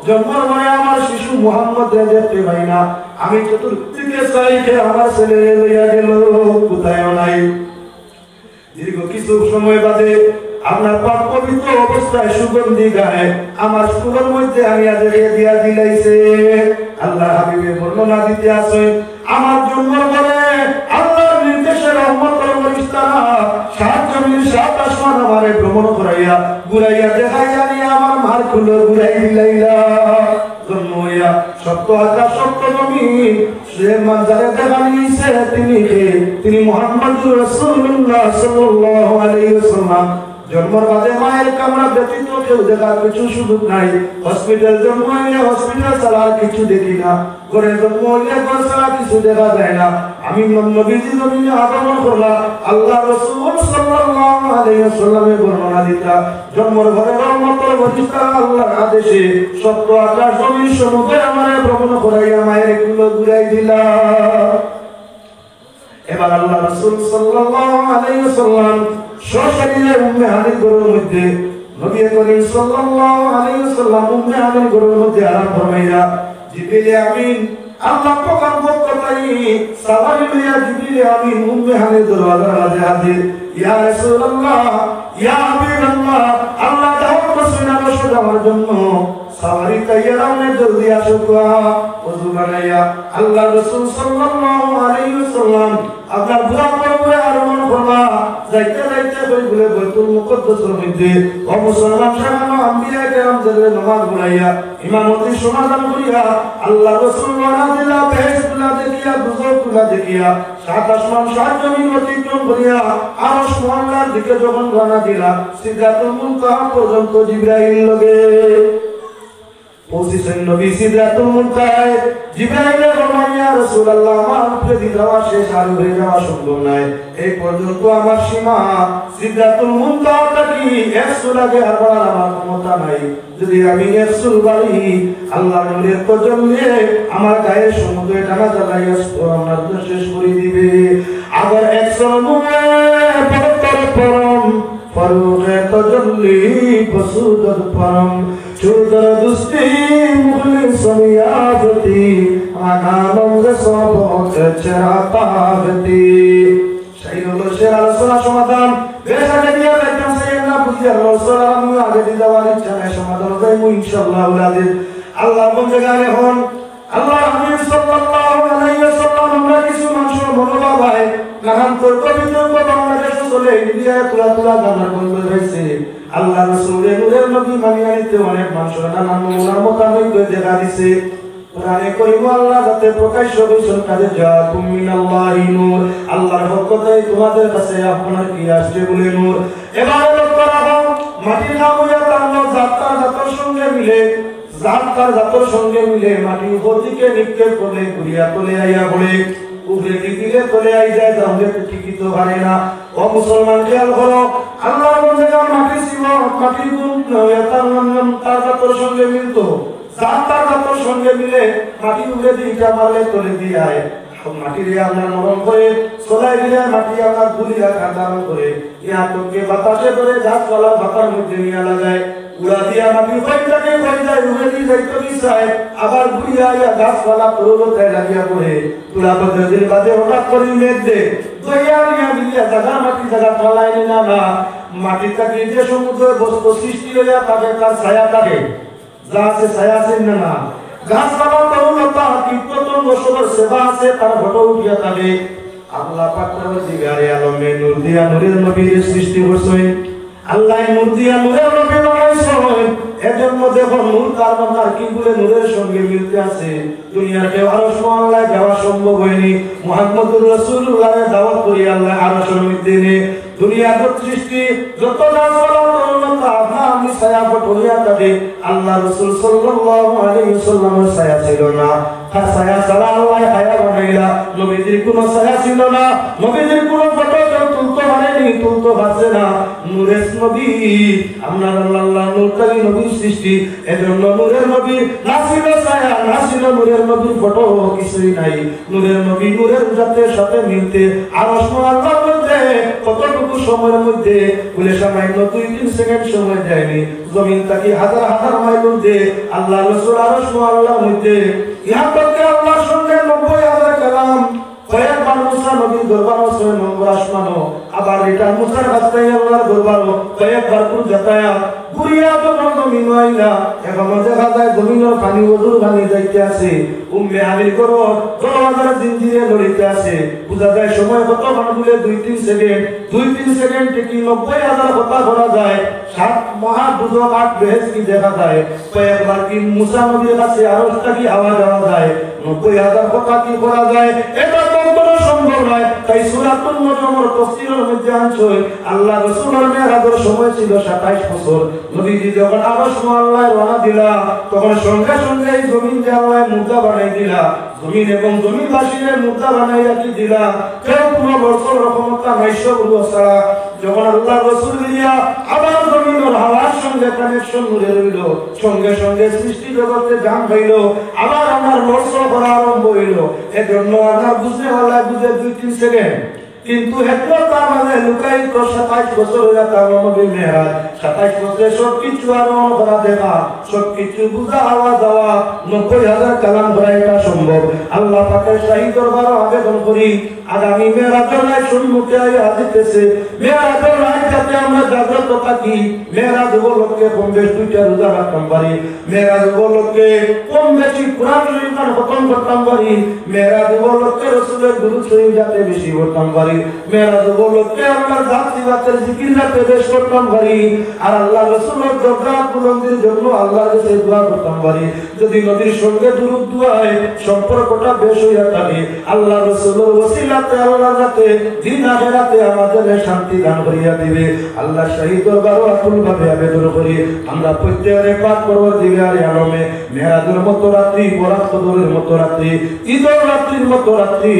জন্মের পরে আমার শিশু মুহাম্মদকে দেখতে পাই না আমি চতুর্দিকে চাইতে আমার ছেলে লইয়া গেল কোথায় নাই দীর্ঘ কিছু সময় বাদে আপনার পাক পবিত্র অবস্থায় সুগন্ধি গায়ে আমার স্কুলের মধ্যে আনিয়া দিয়া দিলাইছে আল্লাহ হাবিবের বর্ণনা দিতে আসেন আমার জন্মের পরে আল্লাহর নির্দেশে রহমতের ফেরেশতারা সাত জমিন সাত আসমান আমারে ভ্রমণ করাইয়া ঘুরাইয়া দেখাইয়া নিয়ে আমার মার খুলে ঘুরাই দিলাইলা জন্ম হইয়া সপ্ত আকাশ সপ্ত জমিন সে মাঝারে দেখা নিয়েছে তিনি মুহাম্মদুর রাসূলুল্লাহ সাল্লাল্লাহু আলাইহি ওয়াসাল্লাম জন্মের বাদে মায়ের কামরা ব্যতীত কেউ দেখার কিছু সুযোগ নাই হসপিটাল জন্ম হইলে হসপিটাল ছাড়া কিছু দেখি না ঘরে জন্ম হইলে ঘর ছাড়া কিছু দেখা যায় না আমি নবীজি জমিনে আগমন করলাম আল্লাহ রাসূল সাল্লাল্লাহু আলাইহি ওয়াসাল্লামের বর্ণনা দিতা জন্মের ঘরে রহমতের ফেরেশতা আল্লাহর আদেশে সপ্ত আকাশ জমিন সমুদ্রে আমারে ভ্রমণ করাইয়া মায়ের কুলে ঘুরাই দিলা এবার আল্লাহ রাসূল সাল্লাল্লাহু আলাইহি ওয়াসাল্লাম সশরীরে উম্মে হানির ঘরের মধ্যে নবী করিম সাল্লাল্লাহু আলাইহি ওয়াসাল্লাম উম্মে হানির ঘরের মধ্যে আরাম ফরমাইয়া জিবরিল আমিন আল্লাহ পাকের পক্ষ থেকে সালাম লইয়া জিবরিল আমিন উম্মে হানির দরবারে হাজির ইয়া রাসূলুল্লাহ ইয়া হাবিবাল্লাহ আল্লাহ দাওয়াত করছেন আমার জন্য সাওয়ারি তাইয়ারানে জলদি আসো ওযু বানাইয়া আল্লাহ রাসূল সাল্লাল্লাহু আলাইহি ওয়াসাল্লাম আপনার দোয়া করবে আর মন করবা যাইতে বলে বাইতুল মুকদ্দাসের মধ্যে ও মুসলমান সাহাবা আম্বিয়া কেরাম যাদের নামাজ পড়াইয়া ইমামতি সমাধান করিয়া আল্লাহ রাসূল ওয়ানা দিলা বেহেশতুল্লাহ দেখিয়া বুজুর্গগুলা দেখিয়া সাত আসমান সাত জমিন অতিক্রম করিয়া আরশ মহল্লার দিকে যখন রওনা দিলা সিদরাতুল মুনতাহা পর্যন্ত জিবরাইল লগে পৌঁছেছেন নবী সিদরাতুল মুনতাহায় জিবরাইলের ফরমান ইয়া রাসূলুল্লাহ আমার উপরে যাওয়া শেষ আর হয়ে যাওয়া সম্ভব নয় এই পর্যন্ত আমার সীমা সিদরাতুল মুনতাহা কি 100 লাগে আর বলার আমার ক্ষমতা নাই যদি আমি 100 বাড়ি আল্লাহর নূরের তাজাল্লি আমার গায়ে সমুদ্রে টানা জ্বালাইয়া আমার শেষ করে দিবে আবার 100 নূরে পবিত্র পরম ফরুগে তাজাল্লি বসুদত পরম চুদর দুস্তি মুখলিস মিয়াজতি আনাম সবক চরাতাগতি সেই হলো সে আলোচনা সমাধান বেশাকে দিয়া দেখতাম সাইয়েদনা বুঝিয়া রাসূল আমি আগে দিদাওয়ার ইচ্ছা নাই সমাধান দেব ইনশাআল্লাহ আউলাদের আল্লাহ বন্ধে গানে হন আল্লাহ হাবিব সাল্লাল্লাহু আলাইহি ওয়াসাল্লাম আমরা কিছু মানুষের মনোভাব হয় নাহান তর্ক বিতর্ক বাংলাদেশে চলে ইন্ডিয়ায় তুলা গানার বন্ধ হয়েছে আল্লাহ রাসূলের নূরের নবী মানিয়ে নিতে অনেক মানুষের নানান নমুনার মোতাবেক দেখা দিছে কোরআনে কারীম আল্লাহ যাতে প্রকাশ্য ঘোষণা করে জাকুম মিনাল্লাহি নূর আল্লাহর পক্ষ থেকে তোমাদের কাছে আপনার কি আসছে বলে নূর এবার লক্ষ্য রাখো মাটির নামুয়া তার জাতর সঙ্গে মিলে জাতর সঙ্গে মিলে মাটি উপর দিকে নিক্ষেপ করলে ঘুরিয়া চলে আইয়া পড়ে উপরে দিকে চলে আই যায় তাহলে তো ঠিকই তো পারে না ও মুসলমান খেয়াল করো আল্লাহর বন্দেগান মাটির সীমা মাটির গুণ তার জাতর সঙ্গে মিলতো জাতর সঙ্গে মিলে মাটি উপরে দিকে মারলে চলে দিয়ে আয় মাটির আমরা নরম করে সোলাই দিলে মাটি আমরা ধুলি রাখা ধারণ করে ইয়া তোকে বাতাসে ধরে গাছপালা পাতার মধ্যে নিয়ে লাগায় উড়া দিয়া মাটি কইটাকে কইটায় উড়ে দিয়ে যাইতো কি চায় আবার ঘুরিয়া আইয়া গাছপালা পর্বতায় লাগিয়া পড়ে তুলা পদ্ধতির বাদে হঠাৎ করে মেঘ দে দইয়া নিয়া মিলিয়া জায়গা মাটি জায়গা ফলাই না না মাটি থেকে যে সমুদ্র বস্তু সৃষ্টি হইয়া থাকে তার ছায়া থাকে যা আছে ছায়া আছে না না গাছপালা তরুণতা কীটপতঙ্গ সবার সেবা আছে তার ফটো উঠিয়া থাকে আল্লাহ পাক পরবর্তীকালে আলমে নূর দিয়া নূরের নবীর সৃষ্টি করছেন আল্লাহ নূর দিয়া নূরের নবী বানাইছেন এজন্য দেখো নূর তার বান্দার কি বলে নূরের সঙ্গে মিলতে আছে দুনিয়ার কেউ আরশ আল্লাহ যাওয়া সম্ভব হয়নি মুহাম্মদুর রাসূলুল্লাহর দাওয়াত করি আল্লাহ আরশের মধ্যে নে দুনিয়ার সৃষ্টি যত গাছপালা তরুণতা আপনি ছায়া পড়িয়া থাকে আল্লাহ রাসূল সাল্লাল্লাহু আলাইহি ওয়াসাল্লামের ছায়া ছিল না তার ছায়া ছাড়া আল্লাহ হায়া বানাইলা নবীজির কোনো ছায়া ছিল না নবীজির কোনো ফটো তুলতে পারেনি তুলতে পারছে না নূরের নবী আমরা আল্লাহ নূরটাই নবীর সৃষ্টি এজন্য নূরের নবী না ছিল ছায়া না ছিল নূরের নবীর ফটো কিছুই নাই নূরের নবী নূরের জাতের সাথে মিলতে আরশ আল্লাহর মধ্যে কতটুকু সময়ের মধ্যে বলে সামান্য 2-3 সেকেন্ড সময় দেয়নি জমিন থেকে হাজার হাজার মাইল দূরে আল্লাহ রাসূল আরশ আল্লাহর মধ্যে ইহা করতে আল্লাহর সঙ্গে 90,000 কালাম কয়েকবার মুসা নবীর দরবার আছে নম্বর আসমানো আবার এটা মুসার রাস্তায় আল্লাহর দরবার কয়েকবার পুর যাতায়াত ঘুরিয়া তো জমিন আইলা এখন দেখা যায় জমিনের পানি ওদুর পানি যাইতে আছে উম্মে আলীর করো দরওয়াজার জিনজিরে লড়িতে আছে বুঝা যায় সময় কত মানুষগুলো 2-3 সেকেন্ড 2-3 সেকেন্ড থেকে 90,000 কথা বলা যায় 7 মহা দুজক 8 বেহেস কি দেখা যায় কয়েকবার কি মুসা নবীর কাছে আরশটা কি আওয়াজ আওয়া যায় 90,000 কথা কি করা যায় এটা কখনো সম্ভব নয় তাই সূরাতুন নজমের তাফসীরের মধ্যে আছে আল্লাহ রাসূলের মেরাজের সময় ছিল 27 বছর নবীজি যখন আরশ আল্লাহর রওনা দিলা তখন সঙ্গে সঙ্গে এই জমিন যে আল্লাহ মুর্দা বানাই দিলা জমিন এবং জমিনবাসীর মুর্দা বানাইয়া কি দিলা কেউ কোনো বছর রকমতা নাইশো বলু ছাড়া যখন আল্লাহ রাসূল দিয়া আবার জমিনের হাওয়ার সঙ্গে কানেকশন হয়ে রইল সঙ্গে সঙ্গে সৃষ্টি জগতে জান হইল আবার আমার নরসল করা আরম্ভ হইল এজন্য আমরা বুঝতে হলে বুঝে 2-3 সেকেন্ড কিন্তু হেতলো তার মাঝে লুকাই তো 27 বছর হইয়া তার নবীর মেরাজ 27 বছরে সবকিছু আরম্ভ করা দেখা সবকিছু বুঝা হওয়া যাওয়া 90,000 কালাম ধরা এটা সম্ভব আল্লাহ পাকের শাহী দরবারে আবেদন করি আগামী মেরাজের রাত সম্মুখে আসতেছে মেরাজের রাত যাতে আমরা জাগ্রত থাকি মেরাজ উপলক্ষে কম বেশ 2টা রোজা রাখতাম পারি মেরাজ উপলক্ষে কম বেশি কোরআন শরীফ খতম করতাম পারি মেরাজ উপলক্ষে রাসূলের দুরূদ শরীফ যাতে বেশি পড়তাম পারি মেরাজ উপলক্ষে আমরা জাতিবাতের জিকির যাতে বেশ করতাম পারি আর আল্লাহ রাসূলের দরবার বুলন্দির জন্য আল্লাহর কাছে দোয়া করতাম পারি যদি নবীর সঙ্গে দুরূদ দোয়ায় সম্পর্কটা বেশ হইয়া থাকে আল্লাহ রাসূলের ওসিলাতে আল্লাহ যাতে দিন আখিরাতে আমাদের শান্তি দান করিয়া দিবে আল্লাহ শাহী দরবারে আকুলভাবে আবেদন করি আমরা প্রত্যেকে পাক পরবর্তীকার আলমে মেরাজের মতো রাত্রি বরাত কদরের মতো রাত্রি ঈদের রাত্রির মতো রাত্রি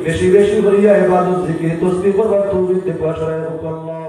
বেশি বেশি করিয়া ইবাদত জিকির তাসবিহ করবার তৌফিক দে পাশায় আল্লাহ